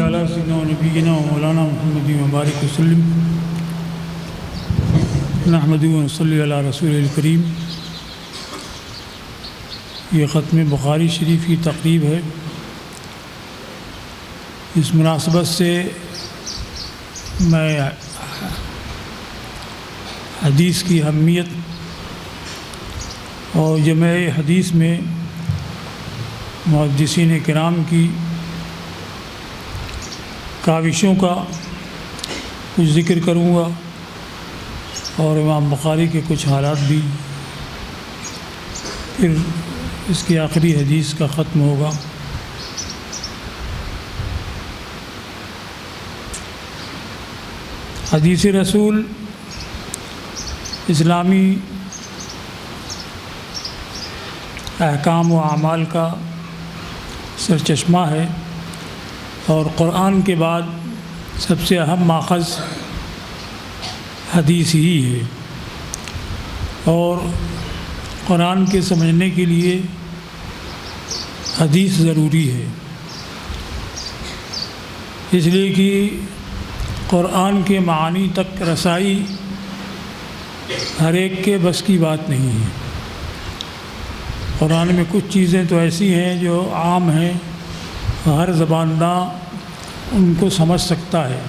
علی سیدنا و نبینا و مولانا محمد مبارک وسلم نحمدہ و نصلی علی رسول الکریم۔ یہ ختم بخاری شریف کی تقریب ہے۔ اس مناسبت سے میں حدیث کی اہمیت اور جمع حدیث میں محدثین کرام کی کاوشوں کا کچھ ذکر کروں گا اور امام بخاری کے کچھ حالات بھی، پھر اس کی آخری حدیث کا ختم ہوگا۔ حدیث رسول اسلامی احکام و اعمال کا سرچشمہ ہے، اور قرآن کے بعد سب سے اہم ماخذ حدیث ہی ہے، اور قرآن کے سمجھنے کے لیے حدیث ضروری ہے، اس لیے کہ قرآن کے معانی تک رسائی ہر ایک کے بس کی بات نہیں ہے۔ قرآن میں کچھ چیزیں تو ایسی ہیں جو عام ہیں، ہر زبانداں ان کو سمجھ سکتا ہے،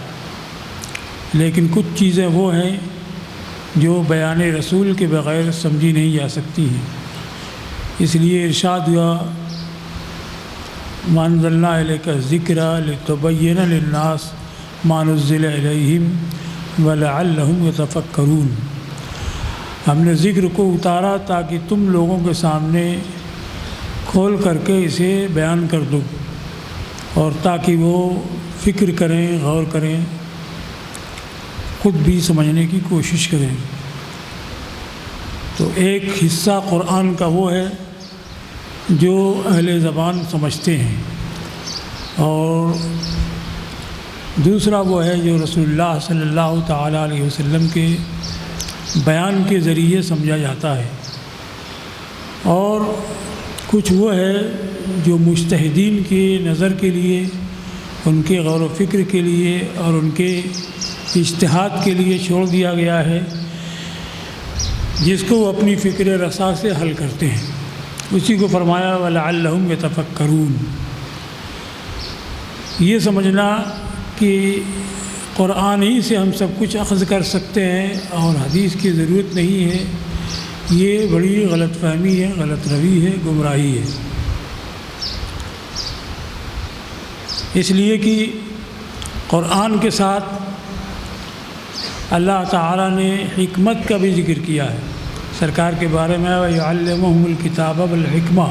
لیکن کچھ چیزیں وہ ہیں جو بیان رسول کے بغیر سمجھی نہیں جا سکتی ہیں۔ اس لیے ارشاد ہوا ما انزلنا الیک الذکر لتبین للناس ما نزل الیہم ولعلہم یتفکرون۔ ہم نے ذکر کو اتارا تاکہ تم لوگوں کے سامنے کھول کر کے اسے بیان کر دو، اور تاکہ وہ فکر کریں، غور کریں، خود بھی سمجھنے کی کوشش کریں۔ تو ایک حصہ قرآن کا وہ ہے جو اہل زبان سمجھتے ہیں، اور دوسرا وہ ہے جو رسول اللہ صلی اللہ تعالیٰ علیہ وسلم کے بیان کے ذریعے سمجھا جاتا ہے، اور کچھ وہ ہے جو مجتہدین کی نظر کے لیے، ان کے غور و فکر کے لیے اور ان کے اجتہاد کے لیے چھوڑ دیا گیا ہے، جس کو وہ اپنی فکر رسا سے حل کرتے ہیں۔ اسی کو فرمایا وَلَعَلَّهُمْ يَتَفَكَّرُونَ۔ یہ سمجھنا کہ قرآن ہی سے ہم سب کچھ اخذ کر سکتے ہیں اور حدیث کی ضرورت نہیں ہے، یہ بڑی غلط فہمی ہے، غلط روی ہے، گمراہی ہے۔ اس لیے کہ قرآن کے ساتھ اللہ تعالیٰ نے حکمت کا بھی ذکر کیا ہے۔ سرکار کے بارے میں وَيُعَلِّمُهُمُ الْكِتَابَ وَالْحِكْمَةَ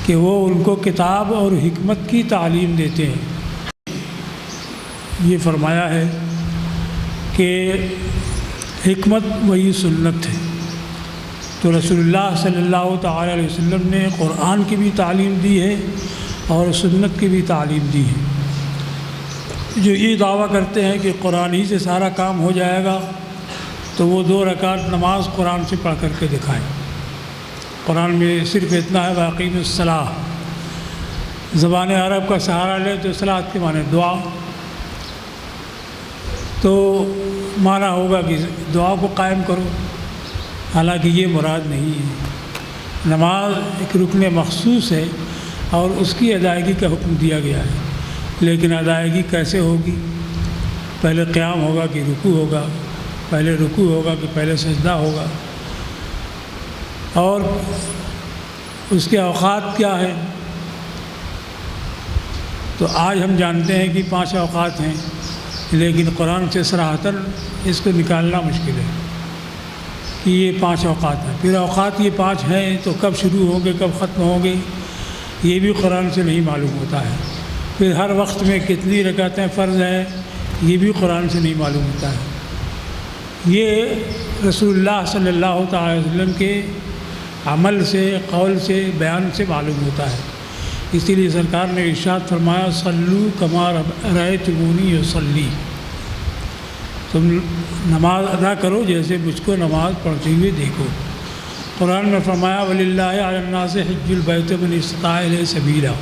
کہ وہ ان کو کتاب اور حکمت کی تعلیم دیتے ہیں۔ یہ فرمایا ہے کہ حکمت وہی سنت ہے، تو رسول اللہ صلی اللہ تعالیٰ علیہ وسلم نے قرآن کی بھی تعلیم دی ہے اور سنت کی بھی تعلیم دی ہے۔ جو یہ دعویٰ کرتے ہیں کہ قرآن ہی سے سارا کام ہو جائے گا، تو وہ 2 رکعت نماز قرآن سے پڑھ کر کے دکھائیں۔ قرآن میں صرف اتنا ہے وَأَقِیمُوا الصَّلَاۃَ، زبان عرب کا سہارا لے تو صلاۃ کے معنی دعا، تو معنی ہوگا کہ دعا کو قائم کرو، حالانکہ یہ مراد نہیں ہے۔ نماز ایک رکن مخصوص ہے اور اس کی ادائیگی کا حکم دیا گیا ہے، لیکن ادائیگی کیسے ہوگی؟ پہلے قیام ہوگا کہ رکوع ہوگا، پہلے رکوع ہوگا کہ پہلے سجدہ ہوگا، اور اس کے اوقات کیا ہیں؟ تو آج ہم جانتے ہیں کہ 5 اوقات ہیں، لیکن قرآن سے صراحتاً اس کو نکالنا مشکل ہے کہ یہ 5 اوقات ہیں۔ پھر اوقات یہ 5 ہیں تو کب شروع ہوں گے، کب ختم ہوں گے، یہ بھی قرآن سے نہیں معلوم ہوتا ہے۔ پھر ہر وقت میں کتنی رکعتیں فرض ہیں، یہ بھی قرآن سے نہیں معلوم ہوتا ہے۔ یہ رسول اللہ صلی اللہ تعالی وسلم کے عمل سے، قول سے، بیان سے معلوم ہوتا ہے۔ اسی لیے سرکار نے ارشاد فرمایا صلو کما رأیتمونی اصلی، تم نماز ادا کرو جیسے مجھ کو نماز پڑھتے ہوئے دیکھو۔ قرآن میں فرمایا وَلِلَّهِ عَلَى النَّاسِ حِجُّ الْبَيْتِ مَنِ اسْتَطَاعَ إِلَيْهِ سَبِيلًا،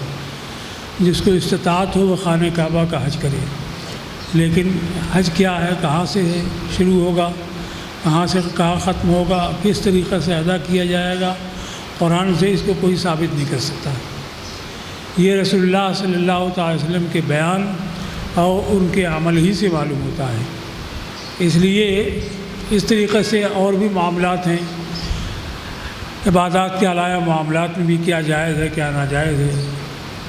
جس کو استطاعت ہو وہ خانہ کعبہ کا حج کرے، لیکن حج کیا ہے، کہاں سے شروع ہوگا، کہاں سے کہاں ختم ہوگا، کس طریقے سے ادا کیا جائے گا، قرآن سے اس کو کوئی ثابت نہیں کر سکتا۔ یہ رسول اللہ صلی اللہ تعالی وسلم کے بیان اور ان کے عمل ہی سے معلوم ہوتا ہے۔ اس لیے اس طریقے سے اور بھی معاملات ہیں، عبادات کے علاوہ معاملات میں بھی کیا جائز ہے، کیا ناجائز ہے،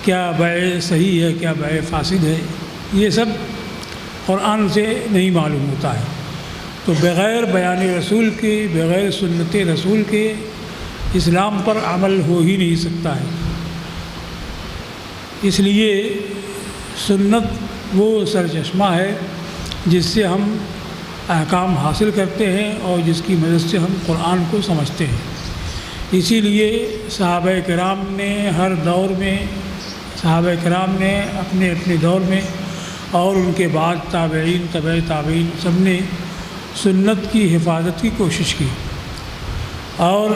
کیا بیع صحیح ہے، کیا بیع فاسد ہے، یہ سب قرآن سے نہیں معلوم ہوتا ہے۔ تو بغیر بیان رسول کے، بغیر سنت رسول کے اسلام پر عمل ہو ہی نہیں سکتا ہے۔ اس لیے سنت وہ سرچشمہ ہے جس سے ہم احکام حاصل کرتے ہیں اور جس کی مدد سے ہم قرآن کو سمجھتے ہیں۔ اسی لیے صحابہ کرام نے ہر دور میں، صحابہ کرام نے اپنے اپنے دور میں اور ان کے بعد تابعین، تبع تابعین سب نے سنت کی حفاظت کی کوشش کی، اور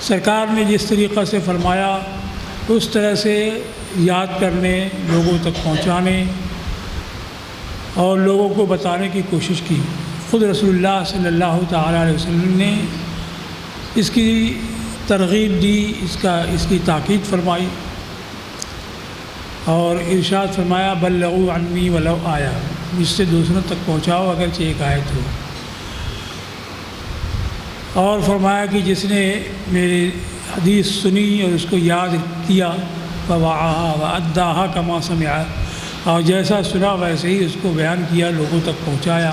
سرکار نے جس طریقہ سے فرمایا اس طرح سے یاد کرنے، لوگوں تک پہنچانے اور لوگوں کو بتانے کی کوشش کی۔ خود رسول اللہ صلی اللہ تعالیٰ علیہ وسلم نے اس کی ترغیب دی، اس کی تاکید فرمائی اور ارشاد فرمایا بلغوا عنی ولو آیا، مجھ سے دوسروں تک پہنچاؤ اگرچہ ایک آیت ہو۔ اور فرمایا کہ جس نے میری حدیث سنی اور اس کو یاد کیا فوعاہا واداہا کما سمعا، اور جیسا سنا ویسے ہی اس کو بیان کیا، لوگوں تک پہنچایا۔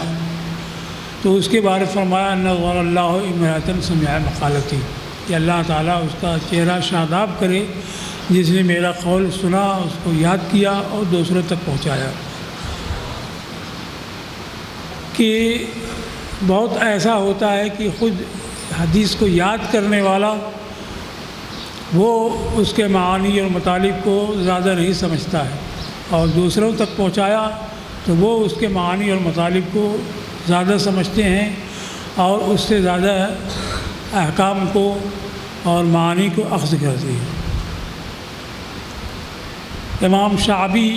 تو اس کے بارے فرمایا نظر اللہ امرأۃ سمع مقالتی، کہ اللہ تعالیٰ اس کا چہرہ شاداب کرے جس نے میرا قول سنا، اس کو یاد کیا اور دوسروں تک پہنچایا۔ کہ بہت ایسا ہوتا ہے کہ خود حدیث کو یاد کرنے والا وہ اس کے معانی اور مطالب کو زیادہ نہیں سمجھتا ہے، اور دوسروں تک پہنچایا تو وہ اس کے معانی اور مطالب کو زیادہ سمجھتے ہیں اور اس سے زیادہ احکام کو اور معانی کو اخذ کرتے ہیں۔ امام شعبی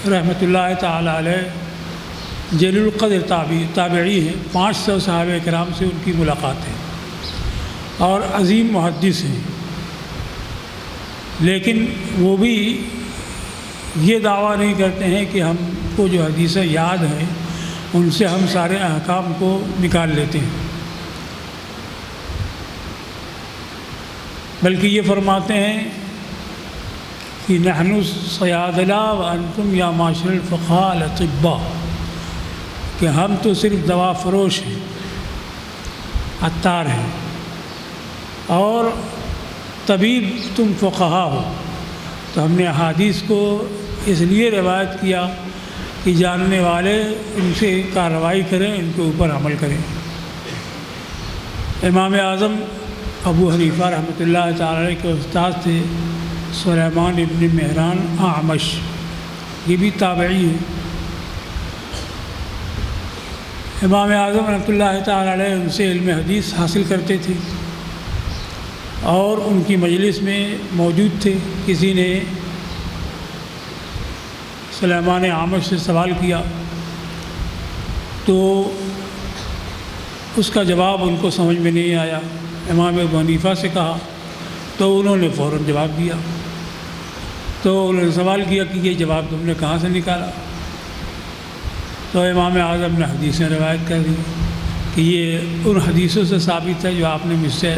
رحمۃ اللہ تعالی علیہ جلیل القدر تابعی ہیں، 500 صحابہ کرام سے ان کی ملاقات ہے اور عظیم محدث ہیں، لیکن وہ بھی یہ دعویٰ نہیں کرتے ہیں کہ ہم کو جو حدیثیں یاد ہیں ان سے ہم سارے احکام کو نکال لیتے ہیں، بلکہ یہ فرماتے ہیں کہ نحن الصیادلہ وانتم یا معاشر الفقہاء الاطباء، کہ ہم تو صرف دوا فروش ہیں، عطار ہیں، اور طبیب تم فقہا ہو۔ تو ہم نے احادیث کو اس لیے روایت کیا کہ جاننے والے ان سے کارروائی کریں، ان کے اوپر عمل کریں۔ امام اعظم ابو حنیفہ رحمۃ اللہ تعالی علیہ کے استاد تھے سلیمان ابن مہران اعمش، یہ بھی تابعی ہے۔ امام اعظم رحمۃ اللہ تعالی علیہ ان سے علم حدیث حاصل کرتے تھے اور ان کی مجلس میں موجود تھے۔ کسی نے سلیمان اعمش سے سوال کیا تو اس کا جواب ان کو سمجھ میں نہیں آیا، امام ابو حنیفہ سے کہا تو انہوں نے فوراً جواب دیا۔ تو انہوں نے سوال کیا کہ یہ جواب تم نے کہاں سے نکالا؟ تو امام اعظم نے حدیثیں روایت کر دی کہ یہ ان حدیثوں سے ثابت ہے جو آپ نے مجھ سے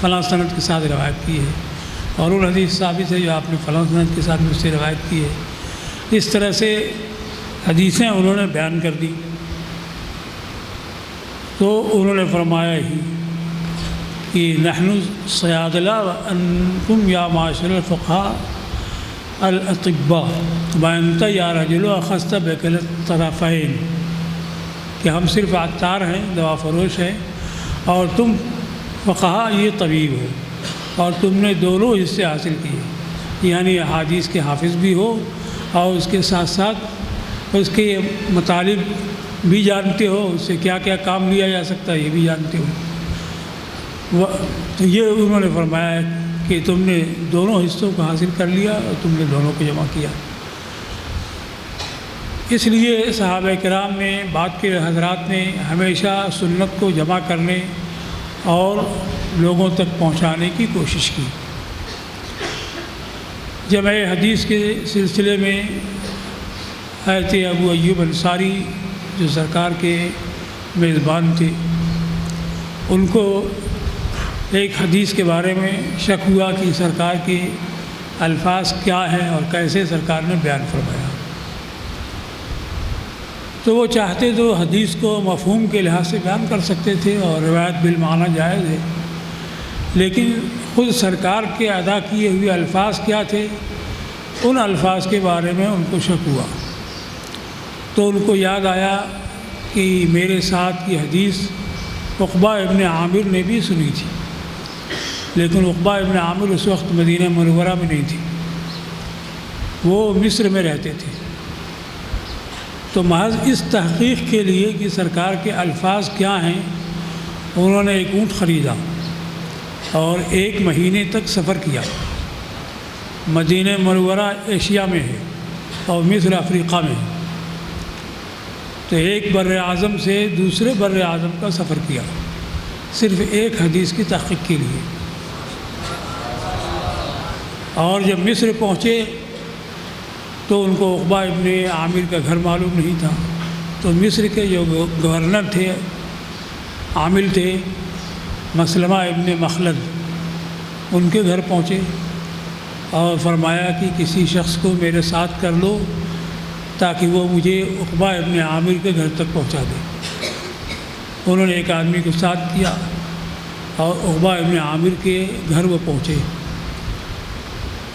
فلاں سند کے ساتھ روایت کی ہے، اور ان حدیث ثابت ہے جو آپ نے فلاں سند کے ساتھ مجھ سے روایت کی ہے۔ اس طرح سے حدیثیں انہوں نے بیان کر دی۔ تو انہوں نے فرمایا ہی کہ نحن الصیادلہ وانتم یا معاشر الفقہاء الاطباء وانت یا رجل اخذت بکل الطرفین، کہ ہم صرف عطار ہیں، دوا فروش ہیں، اور تم فقہا یہ طبیب ہو، اور تم نے دونوں حصے حاصل کیے، یعنی احادیث کے حافظ بھی ہو اور اس کے ساتھ ساتھ اس کے مطالب بھی جانتے ہو، اس سے کیا کیا کام لیا جا سکتا ہے یہ بھی جانتے ہو۔ تو یہ انہوں نے فرمایا کہ تم نے دونوں حصوں کو حاصل کر لیا اور تم نے دونوں کو جمع کیا۔ اس لیے صحابہ کرام میں بعد کے حضرات نے ہمیشہ سنت کو جمع کرنے اور لوگوں تک پہنچانے کی کوشش کی۔ جمع حدیث کے سلسلے میں حضرت ابو ایوب انصاری جو سرکار کے میزبان تھے، ان کو ایک حدیث کے بارے میں شک ہوا کہ سرکار کے الفاظ کیا ہیں اور کیسے سرکار نے بیان فرمایا۔ تو وہ چاہتے تو حدیث کو مفہوم کے لحاظ سے بیان کر سکتے تھے اور روایت بالمعنی جائز ہے، لیکن خود سرکار کے ادا کیے ہوئے الفاظ کیا تھے، ان الفاظ کے بارے میں ان کو شک ہوا۔ تو ان کو یاد آیا کہ میرے ساتھ کی حدیث عقبہ ابن عامر نے بھی سنی تھی، لیکن عقبہ ابن عامر اس وقت مدینہ منورہ میں نہیں تھی، وہ مصر میں رہتے تھے۔ تو محض اس تحقیق کے لیے کہ سرکار کے الفاظ کیا ہیں، انہوں نے ایک اونٹ خریدا اور 1 مہینے تک سفر کیا۔ مدینہ منورہ ایشیا میں ہے اور مصر افریقہ میں ہے، تو ایک بر اعظم سے دوسرے بر اعظم کا سفر کیا، صرف ایک حدیث کی تحقیق کے لیے۔ اور جب مصر پہنچے تو ان کو عقبہ ابن عامر کا گھر معلوم نہیں تھا، تو مصر کے جو گورنر تھے، عامل تھے، مسلمہ ابن مخلد، ان کے گھر پہنچے اور فرمایا کہ کسی شخص کو میرے ساتھ کر لو تاکہ وہ مجھے عقبہ ابن عامر کے گھر تک پہنچا دے۔ انہوں نے ایک آدمی کو ساتھ کیا اور عقبہ ابن عامر کے گھر وہ پہنچے۔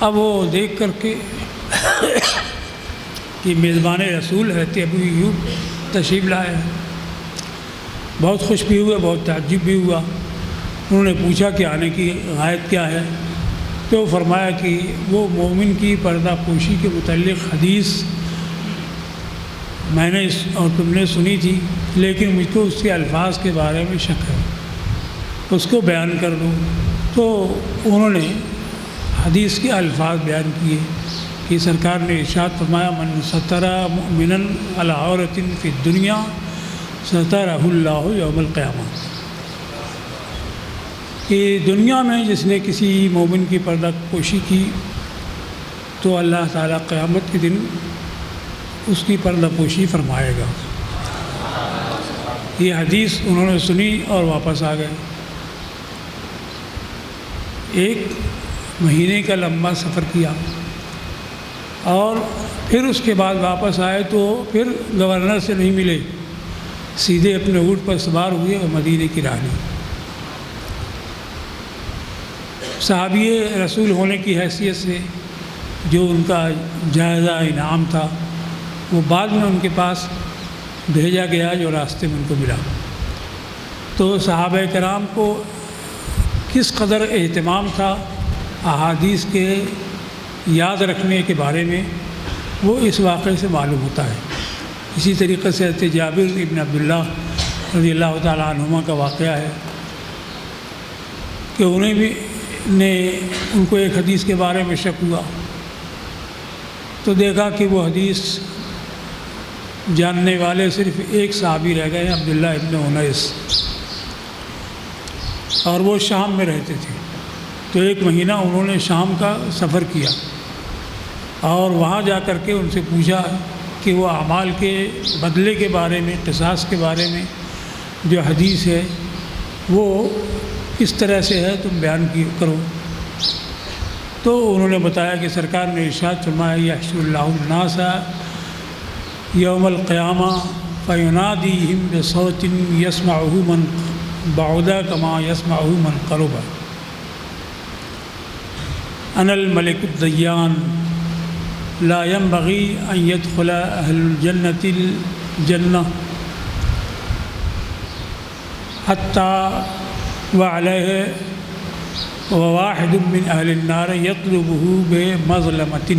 اب وہ دیکھ کر کے کہ میزبان رسول حضرت ابو ایوب تشریف لائے ہیں، بہت خوش بھی ہوئے، بہت تعجب بھی ہوا۔ انہوں نے پوچھا کہ آنے کی غایت کیا ہے، تو فرمایا کہ وہ مومن کی پردہ پوشی کے متعلق حدیث میں نے اور تم نے سنی تھی، لیکن مجھ کو اس کے الفاظ کے بارے میں شک ہے، اس کو بیان کر دوں۔ تو انہوں نے حدیث کے الفاظ بیان کیے کہ سرکار نے ارشاد فرمایا، من ستر مؤمنا علی عورۃ فی الدنیا سترہ اللہ یوم القیامہ، کہ دنیا میں جس نے کسی مومن کی پردہ پوشی کی تو اللہ تعالیٰ قیامت کے دن اس کی پردہ پوشی فرمائے گا۔ یہ حدیث انہوں نے سنی اور واپس آ گئے۔ 1 مہینے کا لمبا سفر کیا اور پھر اس کے بعد واپس آئے تو پھر گورنر سے نہیں ملے، سیدھے اپنے اونٹ پر سوار ہوئے اور مدینے کی راہ لی۔ صحابی رسول ہونے کی حیثیت سے جو ان کا جائزہ انعام تھا وہ بعد میں ان کے پاس بھیجا گیا جو راستے میں ان کو ملا۔ تو صحابہ کرام کو کس قدر اہتمام تھا احادیث کے یاد رکھنے کے بارے میں، وہ اس واقعے سے معلوم ہوتا ہے۔ اسی طریقے سے حضرت جابر ابن عبداللہ رضی اللہ تعالیٰ عنہما کا واقعہ ہے کہ ان کو ایک حدیث کے بارے میں شک ہوا، تو دیکھا کہ وہ حدیث جاننے والے صرف ایک صحابی رہ گئے، عبداللہ ابن انیس، اور وہ شام میں رہتے تھے۔ تو 1 مہینہ انہوں نے شام کا سفر کیا اور وہاں جا کر کے ان سے پوچھا کہ وہ اعمال کے بدلے کے بارے میں، قصاص کے بارے میں جو حدیث ہے وہ کس طرح سے ہے، تم بیان کرو۔ تو انہوں نے بتایا کہ سرکار نے ارشاد فرمایا، یحشر اللہ الناس یوم القیامہ فینادیہم بصوت یسمعہ من بعد کما یسمعہ من قرب، انا الملک الدیان لا ينبغی ان يدخل اہل الجنۃ الجنہ حتی وعلیہ وواحد من اہل النار یطلبہ بمظلمۃ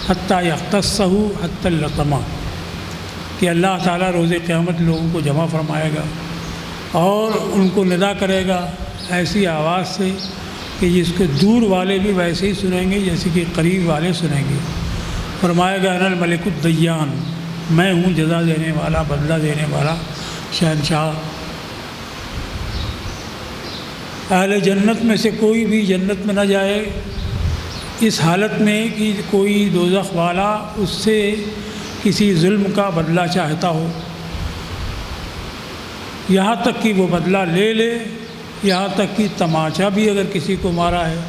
حتی یختصہ حتی اللطمہ، کہ اللہ تعالیٰ روز قیامت لوگوں کو جمع فرمائے گا اور ان کو ندا کرے گا ایسی آواز سے کہ جس کو دور والے بھی ویسے ہی سنیں گے جیسے کہ قریب والے سنیں گے۔ فرمایا گیا انا الملک الدیان، میں ہوں جزا دینے والا، بدلہ دینے والا شہنشاہ۔ اہل جنت میں سے کوئی بھی جنت میں نہ جائے اس حالت میں کہ کوئی دوزخ والا اس سے کسی ظلم کا بدلہ چاہتا ہو، یہاں تک کہ وہ بدلہ لے لے، یہاں تک کہ تماچا بھی اگر کسی کو مارا ہے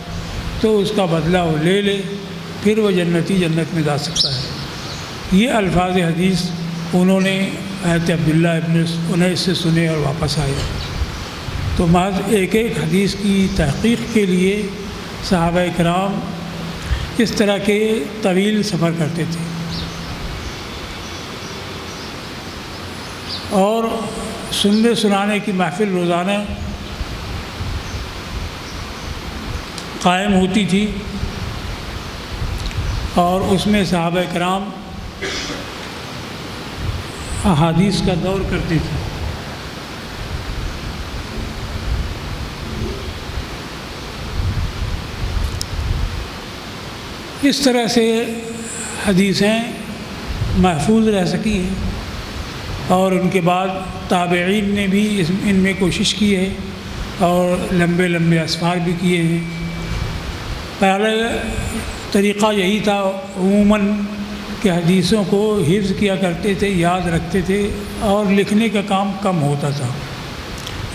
تو اس کا بدلہ وہ لے لے، پھر وہ جنتی جنت میں جا سکتا ہے۔ یہ الفاظ حدیث انہوں نے حضرت عبداللہ ابن انیس سے سنے اور واپس آئے۔ تو محض ایک ایک حدیث کی تحقیق کے لیے صحابہ کرام اس طرح کے طویل سفر کرتے تھے، اور سننے سنانے کی محفل روزانہ قائم ہوتی تھی، اور اس میں صحابہ کرام احادیث کا دور کرتے تھے۔ اس طرح سے حدیثیں محفوظ رہ سکی ہیں، اور ان کے بعد تابعین نے بھی ان میں کوشش کی ہے اور لمبے لمبے اسفار بھی کیے ہیں۔ پہلے طریقہ یہی تھا عموماً کہ حدیثوں کو حفظ کیا کرتے تھے، یاد رکھتے تھے، اور لکھنے کا کام کم ہوتا تھا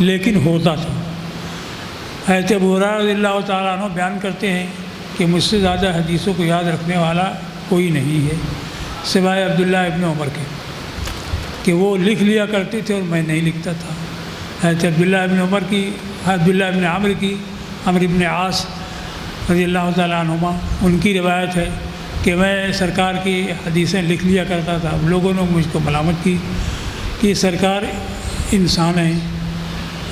لیکن ہوتا تھا۔ حضرت ابو ہریرہ رضی اللہ تعالیٰ عنہ بیان کرتے ہیں کہ مجھ سے زیادہ حدیثوں کو یاد رکھنے والا کوئی نہیں ہے سوائے عبداللہ ابن عمر کے، کہ وہ لکھ لیا کرتے تھے اور میں نہیں لکھتا تھا۔ حضرت عبداللہ ابن عمر کی، عبداللہ ابن عمر کی، عمرو ابن عاص رضی اللہ تعالیٰ عنہما، ان کی روایت ہے کہ میں سرکار کی حدیثیں لکھ لیا کرتا تھا۔ لوگوں نے مجھ کو ملامت کی کہ سرکار انسان ہیں،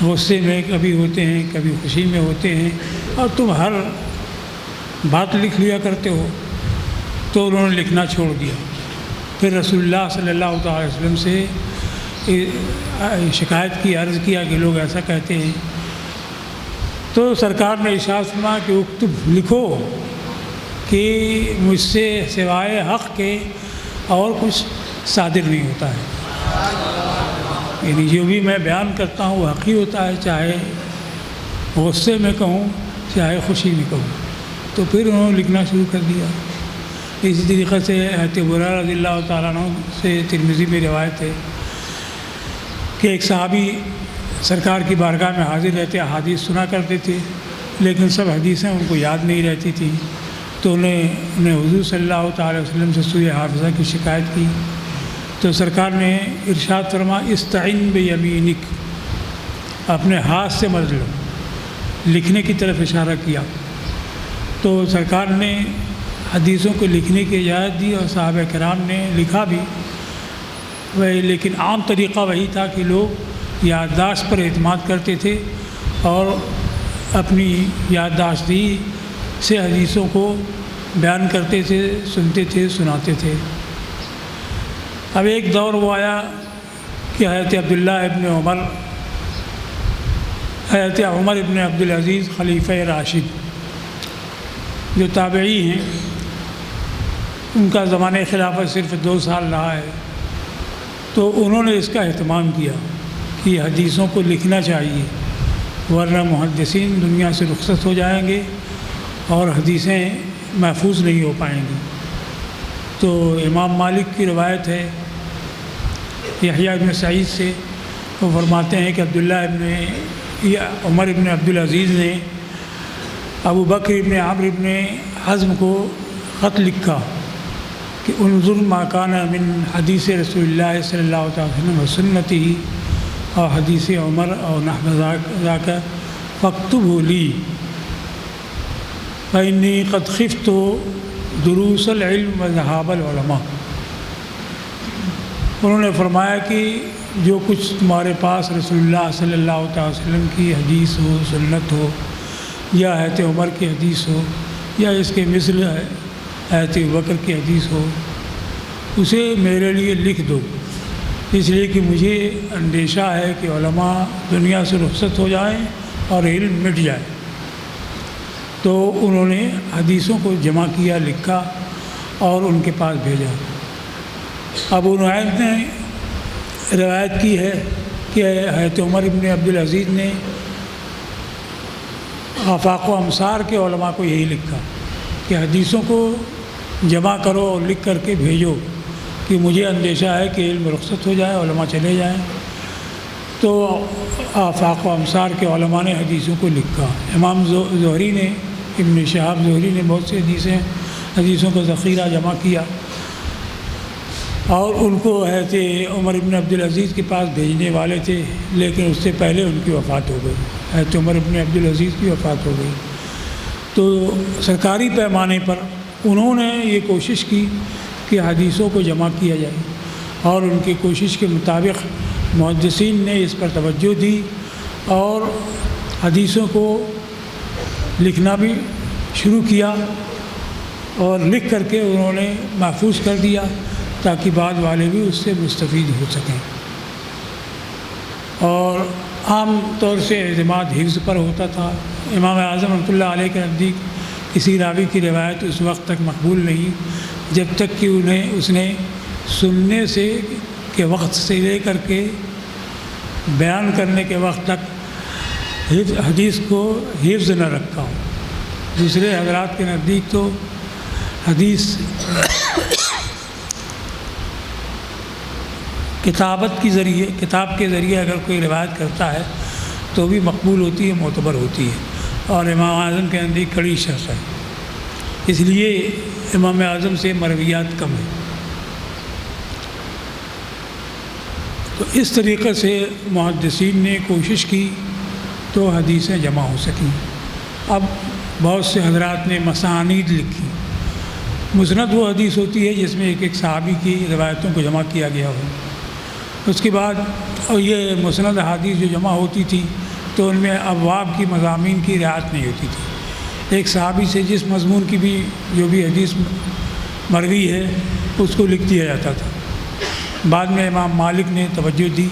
غصے میں کبھی ہوتے ہیں، کبھی خوشی میں ہوتے ہیں، اور تم ہر بات لکھ لیا کرتے ہو۔ تو انہوں نے لکھنا چھوڑ دیا۔ پھر رسول اللہ صلی اللہ تعالی وسلم سے شکایت کی، عرض کیا کہ لوگ ایسا کہتے ہیں۔ تو سرکار نے ارشاد فرمایا کہ اکتب، لکھو کہ مجھ سے سوائے حق کے اور کچھ صادر نہیں ہوتا ہے، یعنی جو بھی میں بیان کرتا ہوں وہ حق ہی ہوتا ہے، چاہے غصے میں کہوں چاہے خوشی میں کہوں۔ تو پھر انہوں نے لکھنا شروع کر دیا۔ اسی طریقے سے حضرت ابو ہریرہ رضی اللہ تعالیٰ عنہ سے ترمذی میں روایت ہے کہ ایک صحابی سرکار کی بارگاہ میں حاضر رہتے، احادیث سنا کرتے تھے، لیکن سب حدیثیں ان کو یاد نہیں رہتی تھیں۔ تو انہیں حضور صلی اللہ تعالی وسلم سے سوء حافظہ کی شکایت کی۔ تو سرکار نے ارشاد فرمایا استعن بیمینک، اپنے ہاتھ سے مدد لو، لکھنے کی طرف اشارہ کیا۔ تو سرکار نے حدیثوں کو لکھنے کی اجازت دی، اور صحابہ کرام نے لکھا بھی، لیکن عام طریقہ وہی تھا کہ لوگ یادداشت پر اعتماد کرتے تھے اور اپنی یادداشتی سے حدیثوں کو بیان کرتے تھے، سنتے تھے، سناتے تھے۔ اب ایک دور وہ آیا کہ حضرت عبداللہ ابن عمر، حضرت عمر ابن عبدالعزیز خلیفہ راشد جو تابعی ہیں، ان کا زمانہ خلافت صرف 2 سال رہا ہے، تو انہوں نے اس کا اہتمام کیا کہ حدیثوں کو لکھنا چاہیے، ورنہ محدثین دنیا سے رخصت ہو جائیں گے اور حدیثیں محفوظ نہیں ہو پائیں گی۔ تو امام مالک کی روایت ہے یحییٰ ابن سعید سے، وہ فرماتے ہیں کہ عمر ابن عبدالعزیز نے ابو بکر ابن عمرو ابن حزم کو خط لکھا کہ انظر ما کان من حدیث رسول اللہ صلی اللہ علیہ وسلم و سنتی اور حدیث عمر اور نحو ذاک فاکتبہ لی فإنی قد خفت دروس العلم و ذہاب العلماء۔ انہوں نے فرمایا کہ جو کچھ تمہارے پاس رسول اللہ صلی اللہ تعالی وسلم کی حدیث ہو، سنت ہو، یا حضرت عمر کی حدیث ہو، یا اس کے مثل حضرت بکر کی حدیث ہو، اسے میرے لیے لکھ دو، اس لیے کہ مجھے اندیشہ ہے کہ علماء دنیا سے رخصت ہو جائیں اور علم مٹ جائے۔ تو انہوں نے حدیثوں کو جمع کیا، لکھا اور ان کے پاس بھیجا۔ ابو نعیم نے روایت کی ہے کہ حضرت عمر ابن عبدالعزیز نے آفاق و امصار کے علماء کو یہی لکھا کہ حدیثوں کو جمع کرو اور لکھ کر کے بھیجو، کہ مجھے اندیشہ ہے کہ علم رخصت ہو جائے، علماء چلے جائیں۔ تو آفاق و امصار کے علماء نے حدیثوں کو لکھا۔ امام زہری نے، ابن شہاب زہری نے بہت سی حدیثوں کا ذخیرہ جمع کیا اور ان کو حضرت عمر ابن عبدالعزیز کے پاس بھیجنے والے تھے، لیکن اس سے پہلے ان کی وفات ہو گئی، حضرت عمر ابن عبدالعزیز کی وفات ہو گئی۔ تو سرکاری پیمانے پر انہوں نے یہ کوشش کی کہ حدیثوں کو جمع کیا جائے، اور ان کی کوشش کے مطابق محدثین نے اس پر توجہ دی اور حدیثوں کو لکھنا بھی شروع کیا، اور لکھ کر کے انہوں نے محفوظ کر دیا تاکہ بعد والے بھی اس سے مستفید ہو سکیں۔ اور عام طور سے اعتماد حفظ پر ہوتا تھا۔ امام اعظم رحمۃ اللہ علیہ کے نزدیک کسی راوی کی روایت اس وقت تک مقبول نہیں جب تک کہ اس نے سننے سے کے وقت سے لے کر کے بیان کرنے کے وقت تک حدیث کو حفظ نہ رکھا ہو۔ دوسرے حضرات کے نزدیک تو حدیث کتاب کے ذریعے اگر کوئی روایت کرتا ہے تو بھی مقبول ہوتی ہے، معتبر ہوتی ہے، اور امام اعظم کے نزدیک کڑی شرط ہے، اس لیے امام اعظم سے مرویات کم ہیں۔ تو اس طریقے سے محدثین نے کوشش کی تو حدیثیں جمع ہو سکیں۔ اب بہت سے حضرات نے مسانید لکھی۔ مسند وہ حدیث ہوتی ہے جس میں ایک ایک صحابی کی روایتوں کو جمع کیا گیا ہو۔ اس کے بعد یہ مسند احادیث جو جمع ہوتی تھی تو ان میں ابواب کی، مضامین کی رعایت نہیں ہوتی تھی۔ ایک صحابی سے جس مضمون کی بھی جو بھی حدیث مروی ہے اس کو لکھ دیا جاتا تھا۔ بعد میں امام مالک نے توجہ دی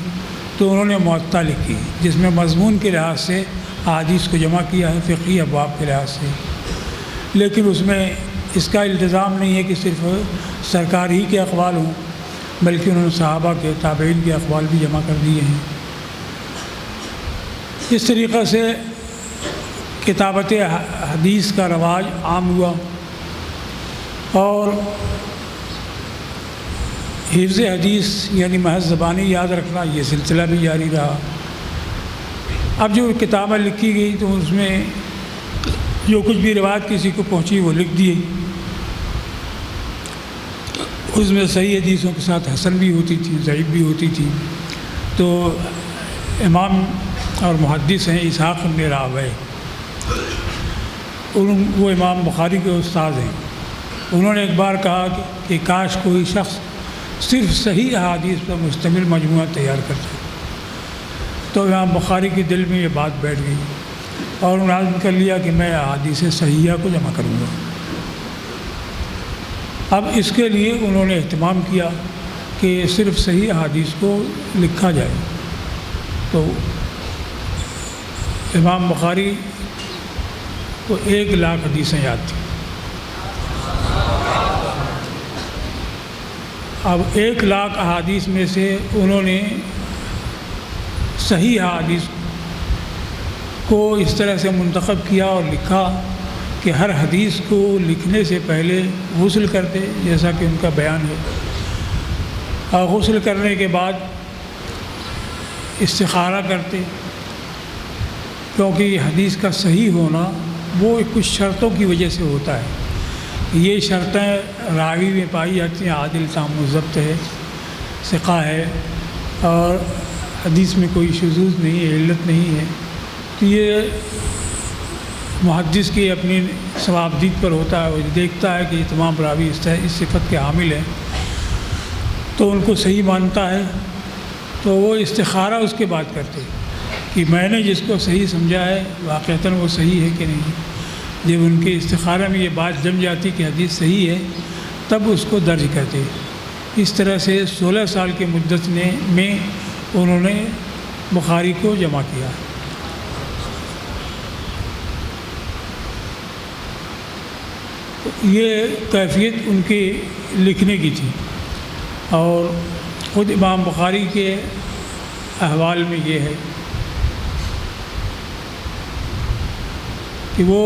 تو انہوں نے موطا لکھی جس میں مضمون کے لحاظ سے احادیث کو جمع کیا ہے، فقہی ابواب کے لحاظ سے، لیکن اس میں اس کا التزام نہیں ہے کہ صرف سرکار ہی کے اقوال ہوں، بلکہ انہوں نے صحابہ کے، تابعین کے اقوال بھی جمع کر دیے ہیں۔ اس طریقے سے کتابت حدیث کا رواج عام ہوا اور حفظ حدیث یعنی محض زبانی یاد رکھنا یہ سلسلہ بھی جاری رہا۔ اب جو کتابیں لکھی گئی تو اس میں جو کچھ بھی روایت کسی کو پہنچی وہ لکھ دی۔ اس میں صحیح حدیثوں کے ساتھ حسن بھی ہوتی تھی، ضعیف بھی ہوتی تھی۔ تو امام اور محدث ہیں اسحاق بن راہویہ، وہ امام بخاری کے استاد ہیں۔ انہوں نے ایک بار کہا کہ کاش کوئی شخص صرف صحیح احادیث پر مشتمل مجموعہ تیار کرتا۔ تو امام بخاری کے دل میں یہ بات بیٹھ گئی اور انہوں نے عزم کر لیا کہ میں احادیث صحیحہ کو جمع کروں گا۔ اب اس کے لیے انہوں نے اہتمام کیا کہ صرف صحیح احادیث کو لکھا جائے۔ تو امام بخاری کو 1,00,000 حدیثیں یاد تھیں۔ اب 1,00,000 احادیث میں سے انہوں نے صحیح احادیث کو اس طرح سے منتخب کیا اور لکھا کہ ہر حدیث کو لکھنے سے پہلے غسل کرتے، جیسا کہ ان کا بیان ہے، اور غسل کرنے کے بعد استخارہ کرتے، کیونکہ حدیث کا صحیح ہونا وہ کچھ شرطوں کی وجہ سے ہوتا ہے۔ یہ شرطیں راوی میں پائی جاتی ہیں، عادل تام ضبط ہے، ثقہ ہے، اور حدیث میں کوئی شذوذ نہیں ہے، علت نہیں ہے۔ تو یہ محدث کی اپنی ثوابدید پر ہوتا ہے، وہ دیکھتا ہے کہ یہ تمام راوی اس صفت کے حامل ہیں تو ان کو صحیح مانتا ہے، تو وہ استخارہ اس کے بعد کرتے کہ میں نے جس کو صحیح سمجھا ہے واقعتاً وہ صحیح ہے کہ نہیں۔ جب ان کے استخارہ میں یہ بات جم جاتی کہ حدیث صحیح ہے تب اس کو درج کرتے۔ اس طرح سے 16 سال کی مدت میں انہوں نے بخاری کو جمع کیا۔ یہ کیفیت ان کے لکھنے کی تھی، اور خود امام بخاری کے احوال میں یہ ہے کہ وہ